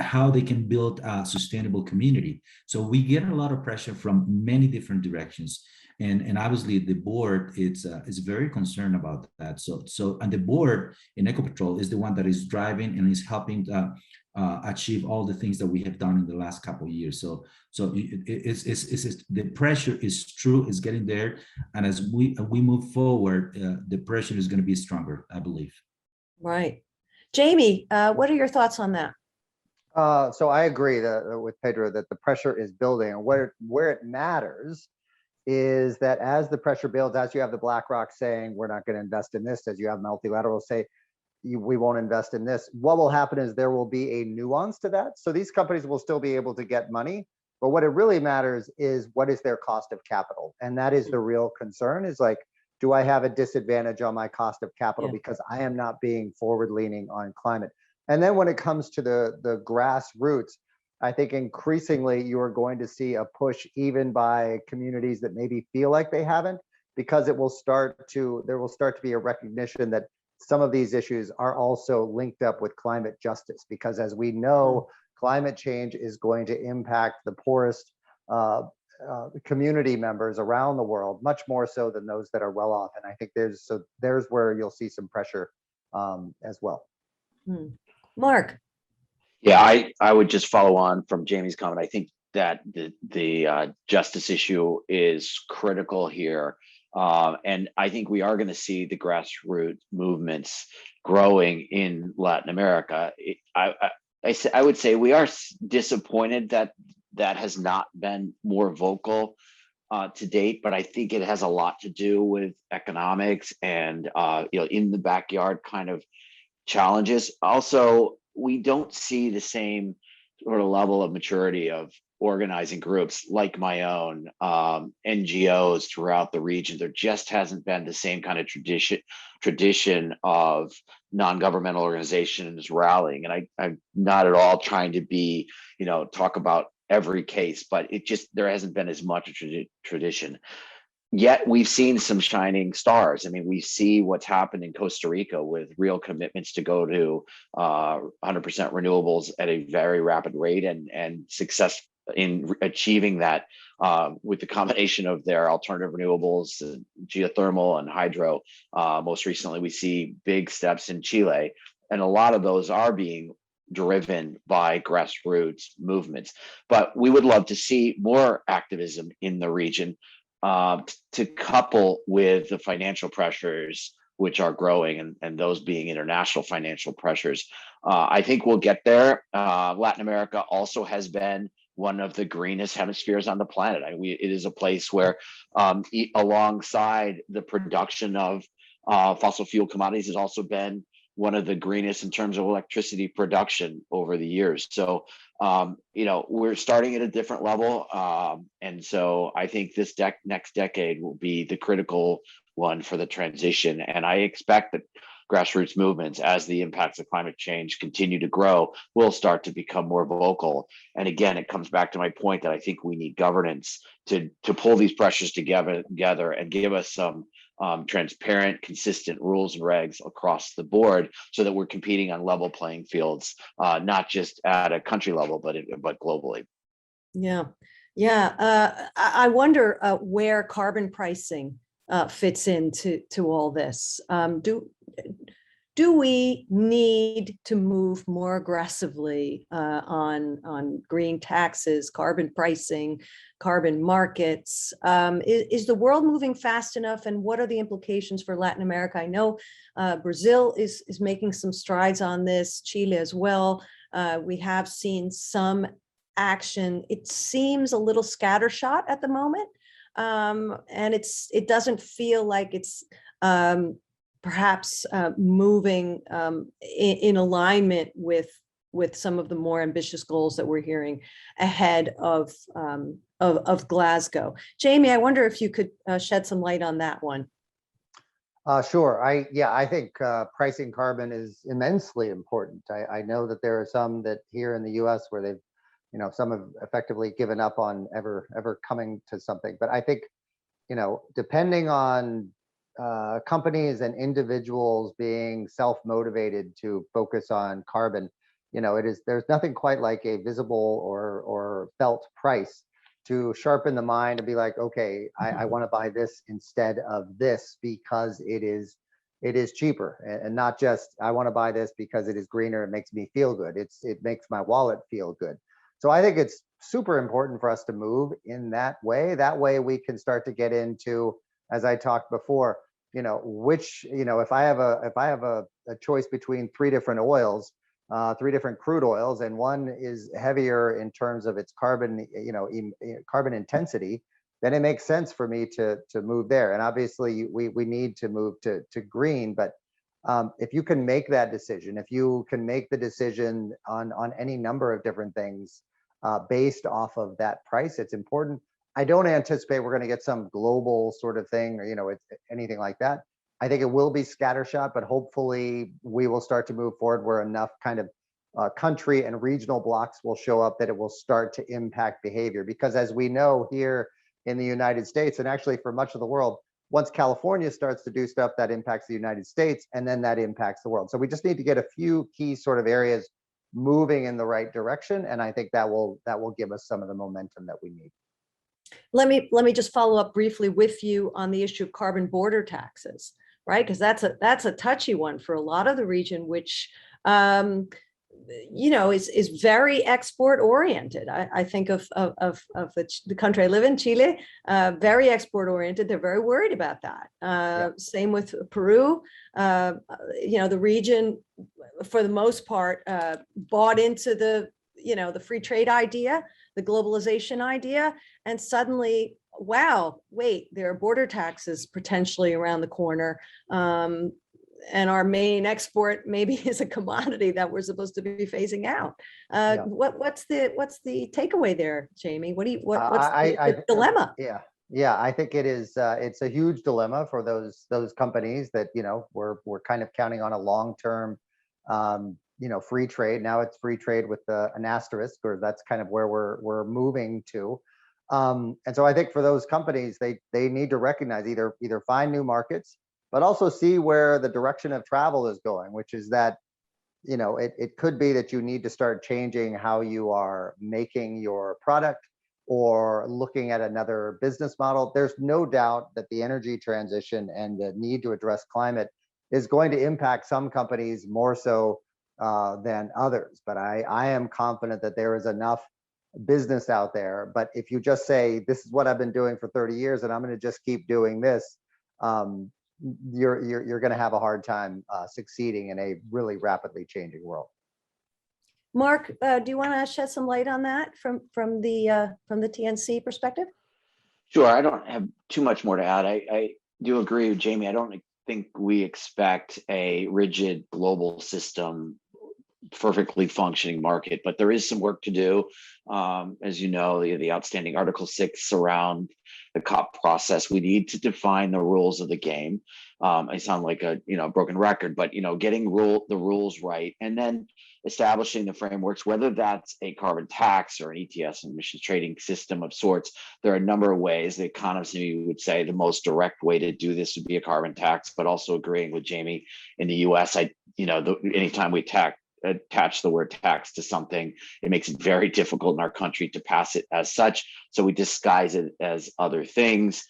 [SPEAKER 5] how they can build a sustainable community. So we get a lot of pressure from many different directions. And obviously the board is very concerned about that. So and the board in Ecopetrol is the one that is driving and is helping achieve all the things that we have done in the last couple of years. So it's the pressure is true, is getting there, and as we move forward, the pressure is going to be stronger, I believe.
[SPEAKER 2] Right, Jamie, what are your thoughts on that?
[SPEAKER 4] So I agree with Pedro that the pressure is building, and where it matters is that as the pressure builds, as you have the BlackRock saying, we're not going to invest in this, as you have multilateral say, we won't invest in this, what will happen is there will be a nuance to that. So these companies will still be able to get money, but what it really matters is what is their cost of capital. And that is the real concern, is like, do I have a disadvantage on my cost of capital because I am not being forward leaning on climate? And then when it comes to the grassroots, I think increasingly you are going to see a push even by communities that maybe feel like they haven't, because there will start to be a recognition that some of these issues are also linked up with climate justice, because as we know, climate change is going to impact the poorest community members around the world, much more so than those that are well off. And I think there's where you'll see some pressure as well.
[SPEAKER 2] Mark.
[SPEAKER 3] Yeah, I would just follow on from Jamie's comment. I think that the justice issue is critical here. And I think we are going to see the grassroots movements growing in Latin America. I would say we are disappointed that has not been more vocal to date, but I think it has a lot to do with economics and in the backyard kind of challenges. Also, we don't see the same sort of level of maturity of organizing groups like my own, NGOs throughout the region. There just hasn't been the same kind of tradition of non-governmental organizations rallying. And I'm not at all trying to be, talk about every case, but there hasn't been as much tradition. Yet we've seen some shining stars. I mean, we see what's happened in Costa Rica with real commitments to go to 100% renewables at a very rapid rate, and success in achieving that with the combination of their alternative renewables, geothermal and hydro. Most recently, we see big steps in Chile, and a lot of those are being driven by grassroots movements. But we would love to see more activism in the region, to couple with the financial pressures which are growing, and those being international financial pressures. I think we'll get there. Latin America also has been one of the greenest hemispheres on the planet. It is a place where, alongside the production of fossil fuel commodities, has also been one of the greenest in terms of electricity production over the years. So, we're starting at a different level. And so I think this next decade will be the critical one for the transition. And I expect that grassroots movements, as the impacts of climate change continue to grow, will start to become more vocal. And again, it comes back to my point that I think we need governance to pull these pressures together and give us some transparent, consistent rules and regs across the board, so that we're competing on level playing fields, not just at a country level, but globally.
[SPEAKER 2] Yeah. I wonder where carbon pricing fits into all this. Do we need to move more aggressively on green taxes, carbon pricing, carbon markets? Is the world moving fast enough, and what are the implications for Latin America? I know Brazil is making some strides on this, Chile as well. We have seen some action. It seems a little scattershot at the moment, and it doesn't feel like it's perhaps moving in alignment with some of the more ambitious goals that we're hearing ahead of Glasgow. Jamie, I wonder if you could shed some light on that one.
[SPEAKER 4] Sure. I think pricing carbon is immensely important. I know that there are some that here in the U.S. where they've, some have effectively given up on ever coming to something. But I think, depending on companies and individuals being self-motivated to focus on carbon, there's nothing quite like a visible or felt price to sharpen the mind and be like, okay, I want to buy this instead of this because it is cheaper, and not just I want to buy this because it is greener. It makes me feel good. It makes my wallet feel good. So I think it's super important for us to move in that way. That way we can start to get into, as I talked before, which, if I have a choice between three different oils, three different crude oils, and one is heavier in terms of its carbon, carbon intensity, then it makes sense for me to move there. And obviously we need to move to green, but if you can make that decision, if you can make the decision on any number of different things based off of that price, it's important. I don't anticipate we're going to get some global sort of thing, or anything like that. I think it will be scattershot, but hopefully we will start to move forward where enough kind of country and regional blocks will show up that it will start to impact behavior. Because as we know here in the United States, and actually for much of the world, once California starts to do stuff, that impacts the United States, and then that impacts the world. So we just need to get a few key sort of areas moving in the right direction, and I think that will give us some of the momentum that we need.
[SPEAKER 2] Let me just follow up briefly with you on the issue of carbon border taxes, right? Because that's a touchy one for a lot of the region, which is very export oriented. I think of the country I live in, Chile, very export oriented. They're very worried about that. Same with Peru. The region, for the most part, bought into the free trade idea, the globalization idea, and suddenly, wow, wait, there are border taxes potentially around the corner. And our main export maybe is a commodity that we're supposed to be phasing out. What's the takeaway there, Jamie? What's the dilemma?
[SPEAKER 4] I think it is. It's a huge dilemma for those companies that we're kind of counting on a long-term free trade. Now it's free trade with an asterisk, or that's kind of where we're moving to. And so I think for those companies, they need to recognize either find new markets, but also see where the direction of travel is going, which is that, it could be that you need to start changing how you are making your product or looking at another business model. There's no doubt that the energy transition and the need to address climate is going to impact some companies more so than others. But I am confident that there is enough business out there. But if you just say, this is what I've been doing for 30 years and I'm going to just keep doing this, you're going to have a hard time succeeding in a really rapidly changing world.
[SPEAKER 2] Mark, do you want to shed some light on that from the TNC perspective?
[SPEAKER 3] Sure. I don't have too much more to add. I do agree with Jamie. I don't think we expect a rigid global system, perfectly functioning market, but there is some work to do. As you know, the outstanding Article 6 around the COP process, we need to define the rules of the game. I sound like a broken record, but getting the rules right, and then establishing the frameworks, whether that's a carbon tax or an ETS, an emissions trading system of sorts. There are a number of ways. The economists would say the most direct way to do this would be a carbon tax, but also agreeing with Jamie, in the US, anytime we attach the word tax to something, it makes it very difficult in our country to pass it as such. So we disguise it as other things,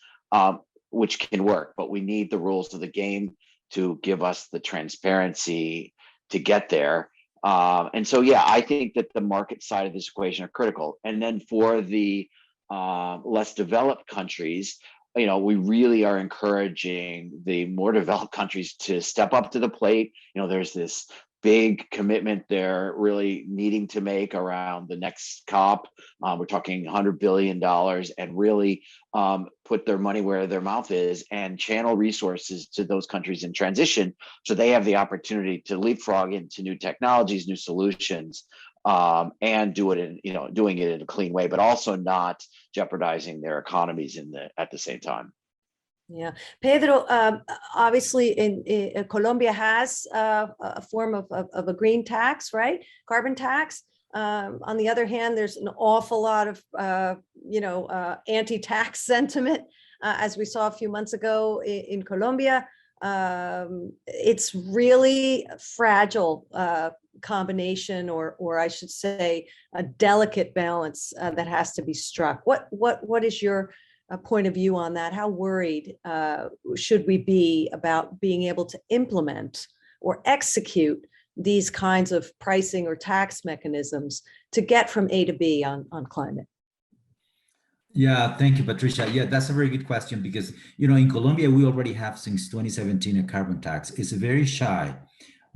[SPEAKER 3] which can work, but we need the rules of the game to give us the transparency to get there. And so, I think that the market side of this equation are critical. And then for the less developed countries, we really are encouraging the more developed countries to step up to the plate. There's this big commitment they're really needing to make around the next COP. We're talking $100 billion, and really put their money where their mouth is and channel resources to those countries in transition, so they have the opportunity to leapfrog into new technologies, new solutions, and do it in, doing it in a clean way, but also not jeopardizing their economies at the same time.
[SPEAKER 2] Yeah, Pedro, obviously in Colombia has a form of a green tax, right? Carbon tax. On the other hand, there's an awful lot of, anti-tax sentiment, as we saw a few months ago in Colombia. It's really a fragile combination, or I should say, a delicate balance that has to be struck. What is your point of view on that? How worried should we be about being able to implement or execute these kinds of pricing or tax mechanisms to get from A to B on climate?
[SPEAKER 5] Yeah, thank you, Patricia. Yeah, that's a very good question, because, in Colombia, we already have since 2017 a carbon tax. It's very shy.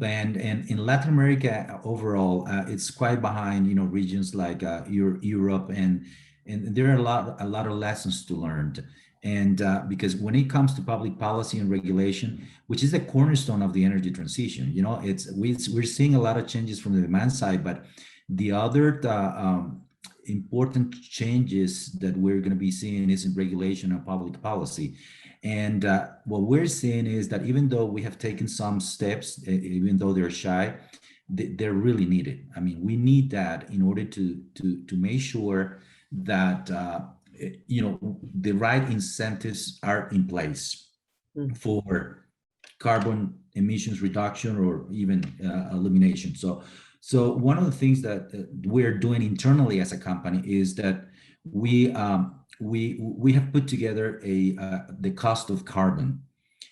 [SPEAKER 5] And in Latin America overall, it's quite behind, regions like Europe, and there are a lot of lessons to learn. And because when it comes to public policy and regulation, which is the cornerstone of the energy transition, we're seeing a lot of changes from the demand side, but the other important changes that we're going to be seeing is in regulation and public policy. And what we're seeing is that even though we have taken some steps, even though they're shy, they're really needed. I mean, we need that in order to make sure that the right incentives are in place for carbon emissions reduction or even elimination. So one of the things that we're doing internally as a company is that we have put together the cost of carbon.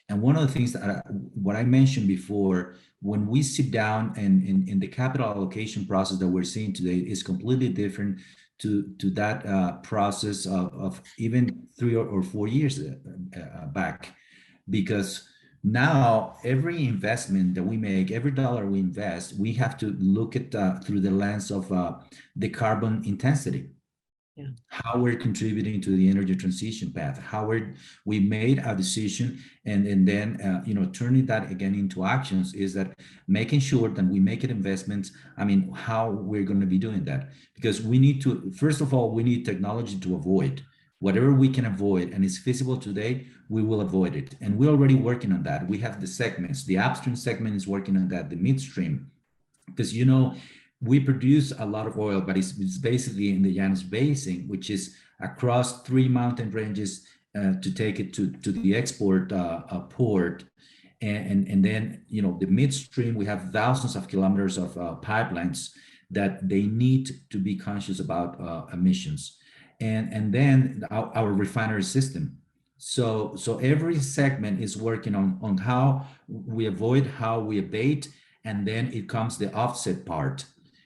[SPEAKER 5] And one of the things that what I mentioned before, when we sit down and in the capital allocation process that we're seeing today is completely different to that process of even 3 or 4 years back, because now every investment that we make, every dollar we invest, we have to look at through the lens of the carbon intensity. Yeah. How we're contributing to the energy transition path, how we made a decision, and then turning that again into actions, is that making sure that we make it investments. I mean, how we're going to be doing that, because we need to, first of all, we need technology to avoid whatever we can avoid, and it's feasible today, we will avoid it. And we're already working on that. We have the segments, the upstream segment is working on that, the midstream, because we produce a lot of oil, but it's basically in the Llanos Basin, which is across 3 mountain ranges to take it to the export port. And then, the midstream, we have thousands of kilometers of pipelines that they need to be conscious about emissions. And then our refinery system. So every segment is working on how we avoid, how we abate, and then it comes the offset part.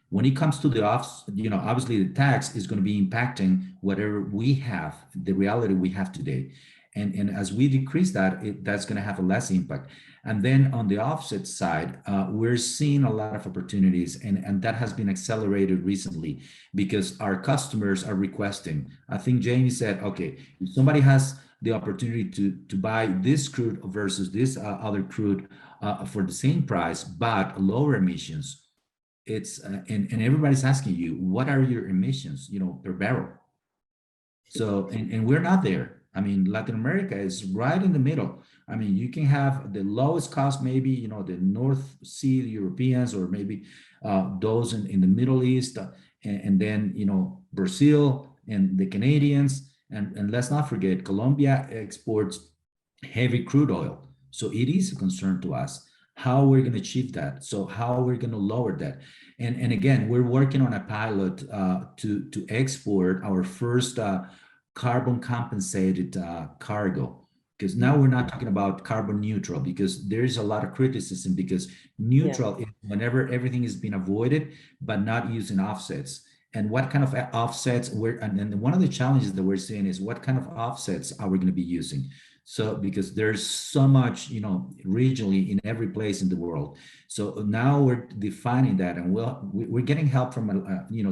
[SPEAKER 5] When it comes to the obviously the tax is going to be impacting whatever we have, the reality we have today. And as we decrease that, that's going to have a less impact. And then on the offset side, we're seeing a lot of opportunities, and that has been accelerated recently because our customers are requesting. I think Jamie said, okay, if somebody has the opportunity to buy this crude versus this other crude for the same price, but lower emissions, it's and everybody's asking you, what are your emissions, per barrel? So, and we're not there. I mean, Latin America is right in the middle. I mean, you can have the lowest cost, maybe, the North Sea, the Europeans, or maybe those in the Middle East, and then, Brazil and the Canadians. And let's not forget, Colombia exports heavy crude oil. So it is a concern to us how we're going to achieve that. So how we're going to lower that. And again, we're working on a pilot to export our first carbon compensated cargo, because now we're not talking about carbon neutral, because there is a lot of criticism, because neutral is whenever everything is being avoided, but not using offsets. And what kind of offsets and one of the challenges that we're seeing is what kind of offsets are we going to be using? So because there's so much, regionally in every place in the world. So now we're defining that, and we're getting help from,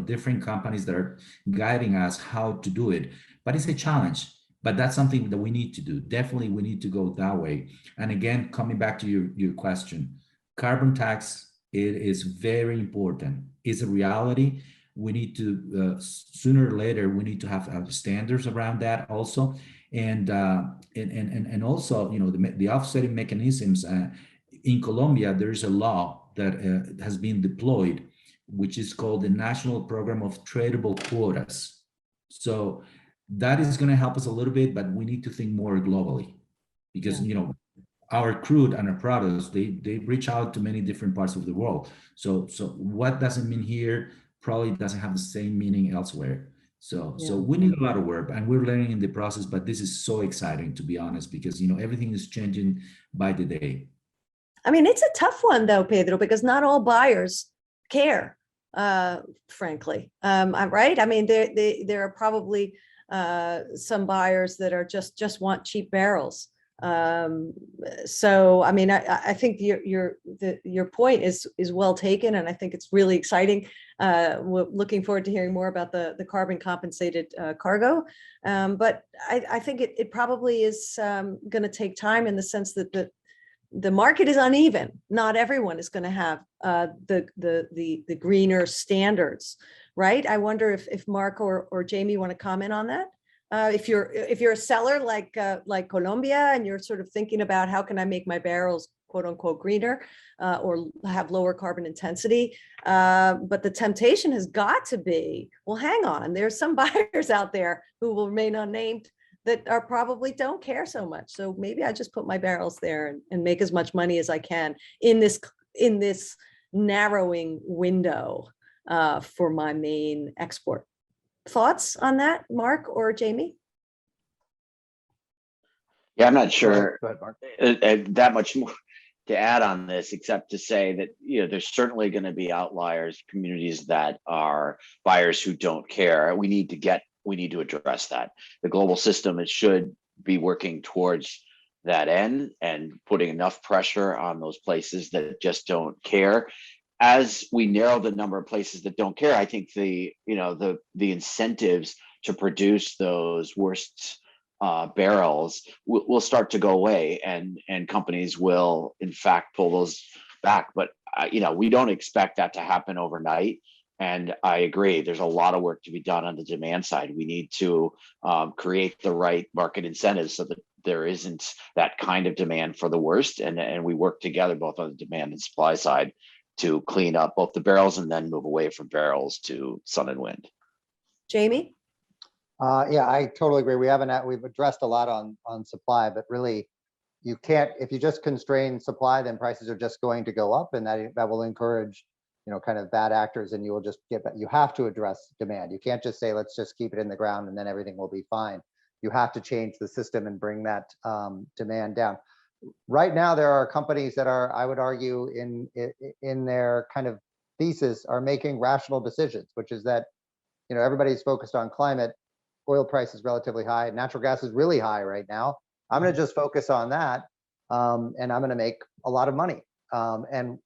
[SPEAKER 5] different companies that are guiding us how to do it. But it's a challenge. But that's something that we need to do. Definitely, we need to go that way. And again, coming back to your question, carbon tax, it is very important. It's a reality. We need to, sooner or later, we need to have standards around that also. And also, the offsetting mechanisms. In Colombia, there's a law that has been deployed, which is called the National Program of Tradable Quotas. So that is going to help us a little bit, but we need to think more globally, because our crude and our products, they reach out to many different parts of the world. So what doesn't mean here probably doesn't have the same meaning elsewhere. So we need a lot of work, and we're learning in the process, but this is so exciting, to be honest, because everything is changing by the day.
[SPEAKER 2] I mean, it's a tough one though, Pedro, because not all buyers care, frankly. Right? I mean, there are probably some buyers that are just want cheap barrels. So I mean, I think your point is well taken, and I think it's really exciting. We're looking forward to hearing more about the carbon compensated cargo, but I think it probably is going to take time, in the sense that the market is uneven. Not everyone is going to have the greener standards, right? I wonder if Mark or Jamie want to comment on that. If you're a seller like Colombia, and you're sort of thinking about how can I make my barrels quote unquote greener, or have lower carbon intensity, but the temptation has got to be, well, hang on, there's some buyers out there who will remain unnamed that are probably don't care so much. So maybe I just put my barrels there and make as much money as I can in this narrowing window for my main export. Thoughts on that, Mark or Jamie?
[SPEAKER 3] Yeah, I'm not sure
[SPEAKER 4] Go ahead, Mark.
[SPEAKER 3] that much more to add on this, except to say that there's certainly going to be outliers, communities that are buyers who don't care. We need to address that. The global system, it should be working towards that end and putting enough pressure on those places that just don't care. As we narrow the number of places that don't care, I think the incentives to produce those worst barrels will start to go away, and companies will in fact pull those back. But we don't expect that to happen overnight. And I agree, there's a lot of work to be done on the demand side. We need to create the right market incentives so that there isn't that kind of demand for the worst, and we work together both on the demand and supply side to clean up both the barrels and then move away from barrels to sun and wind.
[SPEAKER 2] Jamie?
[SPEAKER 4] Yeah, I totally agree. We've addressed a lot on supply, but really you can't, if you just constrain supply, then prices are just going to go up, and that will encourage, kind of bad actors, and you will just you have to address demand. You can't just say, let's just keep it in the ground and then everything will be fine. You have to change the system and bring that demand down. Right now, there are companies that are, I would argue, in their kind of thesis, are making rational decisions, which is that, everybody's focused on climate. Oil price is relatively high. Natural gas is really high right now. I'm going to just focus on that, and I'm going to make a lot of money. And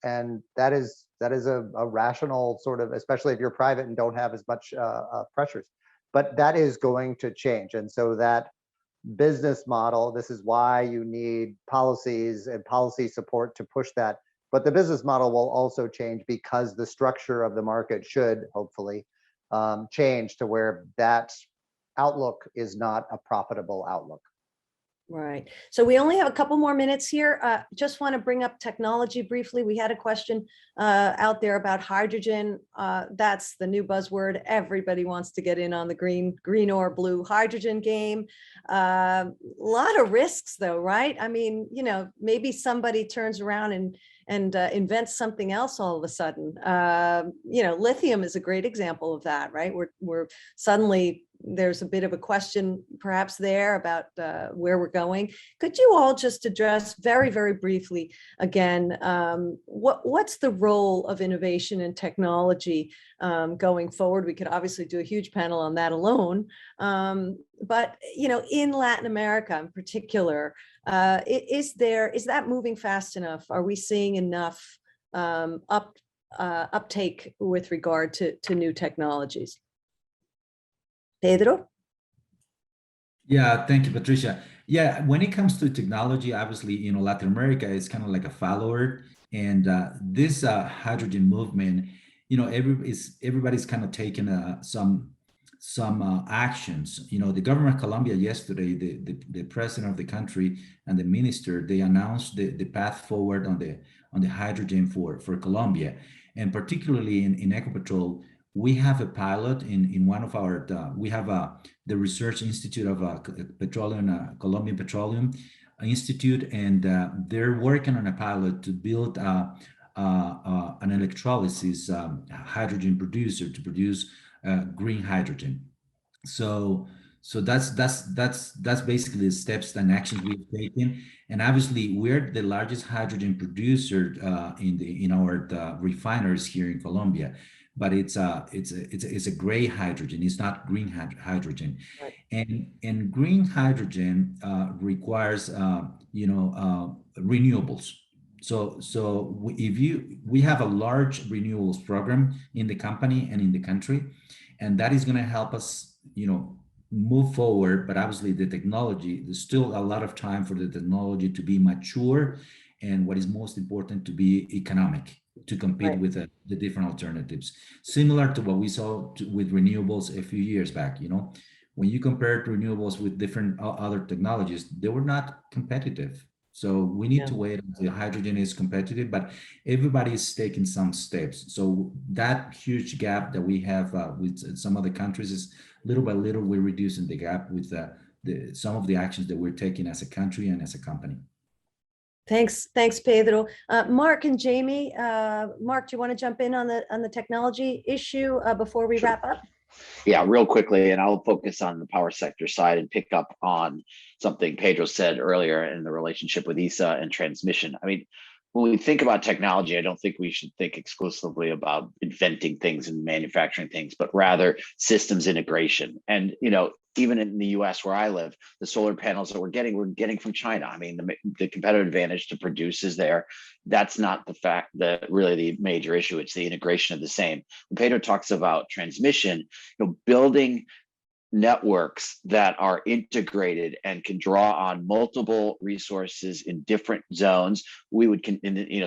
[SPEAKER 4] that is a rational sort of, especially if you're private and don't have as much pressures. But that is going to change, and so that business model, this is why you need policies and policy support to push that. But the business model will also change, because the structure of the market should hopefully change to where that outlook is not a profitable outlook.
[SPEAKER 2] Right. So we only have a couple more minutes here. Just want to bring up technology briefly. We had a question out there about hydrogen. That's the new buzzword. Everybody wants to get in on the green or blue hydrogen game. A lot of risks though, right? I mean, maybe somebody turns around and invents something else all of a sudden. Lithium is a great example of that, right? We're suddenly there's a bit of a question perhaps there about where we're going. Could you all just address very, very briefly again, what's the role of innovation and technology going forward? We could obviously do a huge panel on that alone, but in Latin America in particular, is that moving fast enough? Are we seeing enough uptake with regard to new technologies? Pedro?
[SPEAKER 5] Yeah, thank you, Patricia. Yeah, when it comes to technology, obviously, Latin America is kind of like a follower, and this hydrogen movement, everybody's kind of taking some actions. The government of Colombia yesterday, the president of the country and the minister, they announced the path forward on the hydrogen for Colombia, and particularly in Ecopetrol. We have a pilot in one of our, we have the Research Institute of Petroleum, Colombian Petroleum Institute, and they're working on a pilot to build an electrolysis hydrogen producer to produce green hydrogen. So that's basically the steps and actions we've taken. And obviously, we're the largest hydrogen producer in our refineries here in Colombia. But it's a gray hydrogen. It's not green hydrogen,
[SPEAKER 2] right.
[SPEAKER 5] And green hydrogen requires renewables. So we have a large renewables program in the company and in the country, and that is going to help us move forward. But obviously, the technology, there's still a lot of time for the technology to be mature, and what is most important, to be economic, to compete
[SPEAKER 2] right.
[SPEAKER 5] with the different alternatives, similar to what we saw with renewables a few years back. When you compared renewables with different other technologies, they were not competitive. So we need to wait until hydrogen is competitive, but everybody is taking some steps. So that huge gap that we have with some other countries is little by little, we're reducing the gap with some of the actions that we're taking as a country and as a company.
[SPEAKER 2] Thanks, Pedro. Mark and Jamie, Mark, do you want to jump in on the technology issue before we wrap up?
[SPEAKER 3] Yeah, real quickly, and I'll focus on the power sector side and pick up on something Pedro said earlier in the relationship with ESA and transmission. I mean, when we think about technology, I don't think we should think exclusively about inventing things and manufacturing things, but rather systems integration. And, even in the US where I live, the solar panels that we're getting from China. I mean, the competitive advantage to produce is there. That's not the fact that really the major issue. It's the integration of the same. When Pedro talks about transmission, building networks that are integrated and can draw on multiple resources in different zones. We would,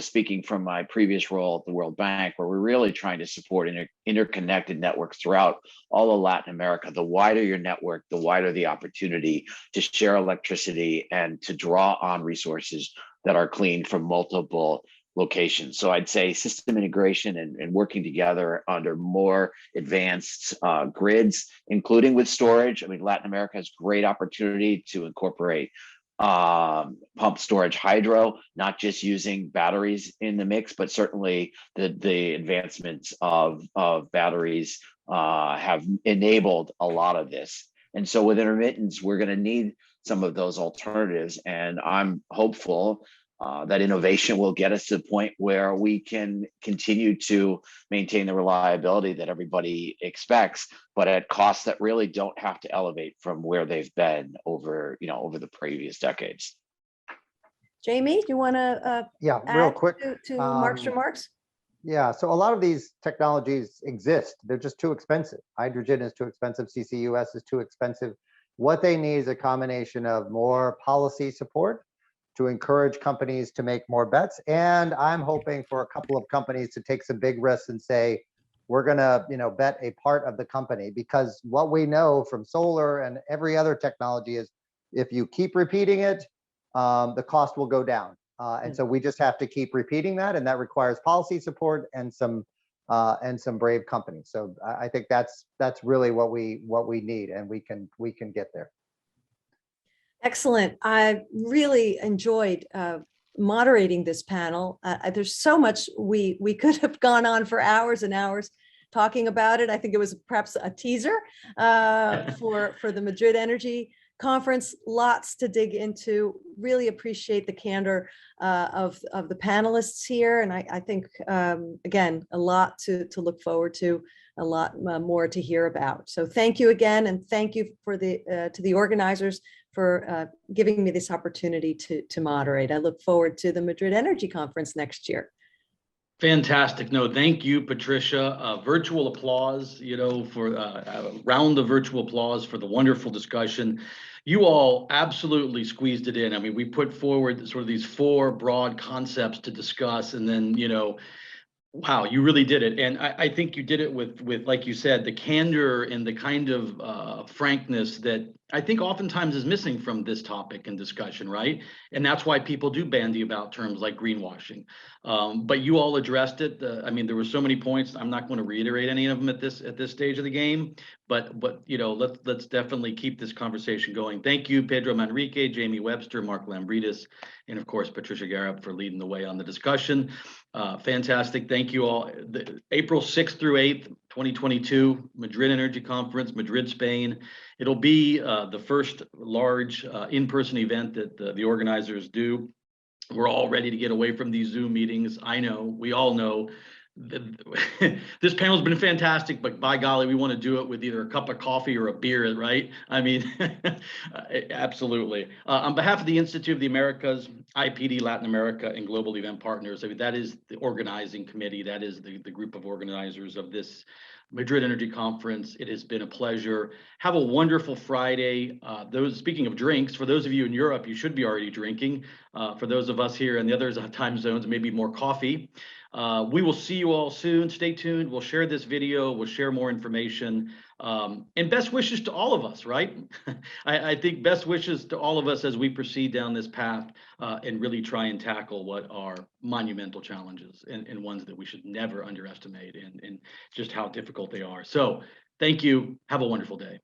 [SPEAKER 3] speaking from my previous role at the World Bank, where we're really trying to support interconnected networks throughout all of Latin America. The wider your network, the wider the opportunity to share electricity and to draw on resources that are clean from multiple locations. So I'd say system integration and working together under more advanced grids, including with storage. I mean, Latin America has great opportunity to incorporate pump storage hydro, not just using batteries in the mix, but certainly the advancements of batteries have enabled a lot of this. And so with intermittence, we're going to need some of those alternatives. And I'm hopeful that innovation will get us to the point where we can continue to maintain the reliability that everybody expects, but at costs that really don't have to elevate from where they've been over the previous decades.
[SPEAKER 2] Jamie, do you want to
[SPEAKER 4] real quick
[SPEAKER 2] to Mark's remarks?
[SPEAKER 4] Yeah, so a lot of these technologies exist. They're just too expensive. Hydrogen is too expensive. CCUS is too expensive. What they need is a combination of more policy support to encourage companies to make more bets. And I'm hoping for a couple of companies to take some big risks and say, we're gonna, bet a part of the company, because what we know from solar and every other technology is if you keep repeating it, the cost will go down. And so we just have to keep repeating that, and that requires policy support and some brave companies. So I think that's really what we need, and we can get there.
[SPEAKER 2] Excellent. I really enjoyed moderating this panel. There's so much we could have gone on for hours and hours. talking about it. I think it was perhaps a teaser for the Madrid Energy Conference. Lots to dig into. Really appreciate the candor of the panelists here, and I think again, a lot to look forward to, a lot more to hear about. So thank you again, and thank you for to the organizers for giving me this opportunity to moderate. I look forward to the Madrid Energy Conference next year.
[SPEAKER 1] Fantastic. No, thank you, Patricia. Virtual applause, for a round of virtual applause for the wonderful discussion. You all absolutely squeezed it in. I mean, we put forward sort of these 4 broad concepts to discuss, and then, wow, you really did it. And I think you did it with, like you said, the candor and the kind of frankness that I think oftentimes is missing from this topic and discussion, right? And that's why people do bandy about terms like greenwashing. But you all addressed it. I mean, there were so many points. I'm not going to reiterate any of them at this stage of the game. But let's definitely keep this conversation going. Thank you, Pedro Manrique, Jamie Webster, Mark Lambridis, and of course Patricia Garrett for leading the way on the discussion. Fantastic. Thank you all. April 6th through 8th, 2022, Madrid Energy Conference, Madrid, Spain. It'll be the first large in-person event that the organizers do. We're all ready to get away from these Zoom meetings. I know, we all know. This panel's been fantastic, but by golly, we want to do it with either a cup of coffee or a beer, right? I mean, absolutely. On behalf of the Institute of the Americas, IPD Latin America, and Global Event Partners, I mean, that is the organizing committee. That is the group of organizers of this Madrid Energy Conference. It has been a pleasure. Have a wonderful Friday. Speaking of drinks, for those of you in Europe, you should be already drinking. For those of us here in the other time zones, maybe more coffee. We will see you all soon. Stay tuned. We'll share this video. We'll share more information. And best wishes to all of us, right? I think best wishes to all of us as we proceed down this path and really try and tackle what are monumental challenges and ones that we should never underestimate and just how difficult they are. So thank you. Have a wonderful day.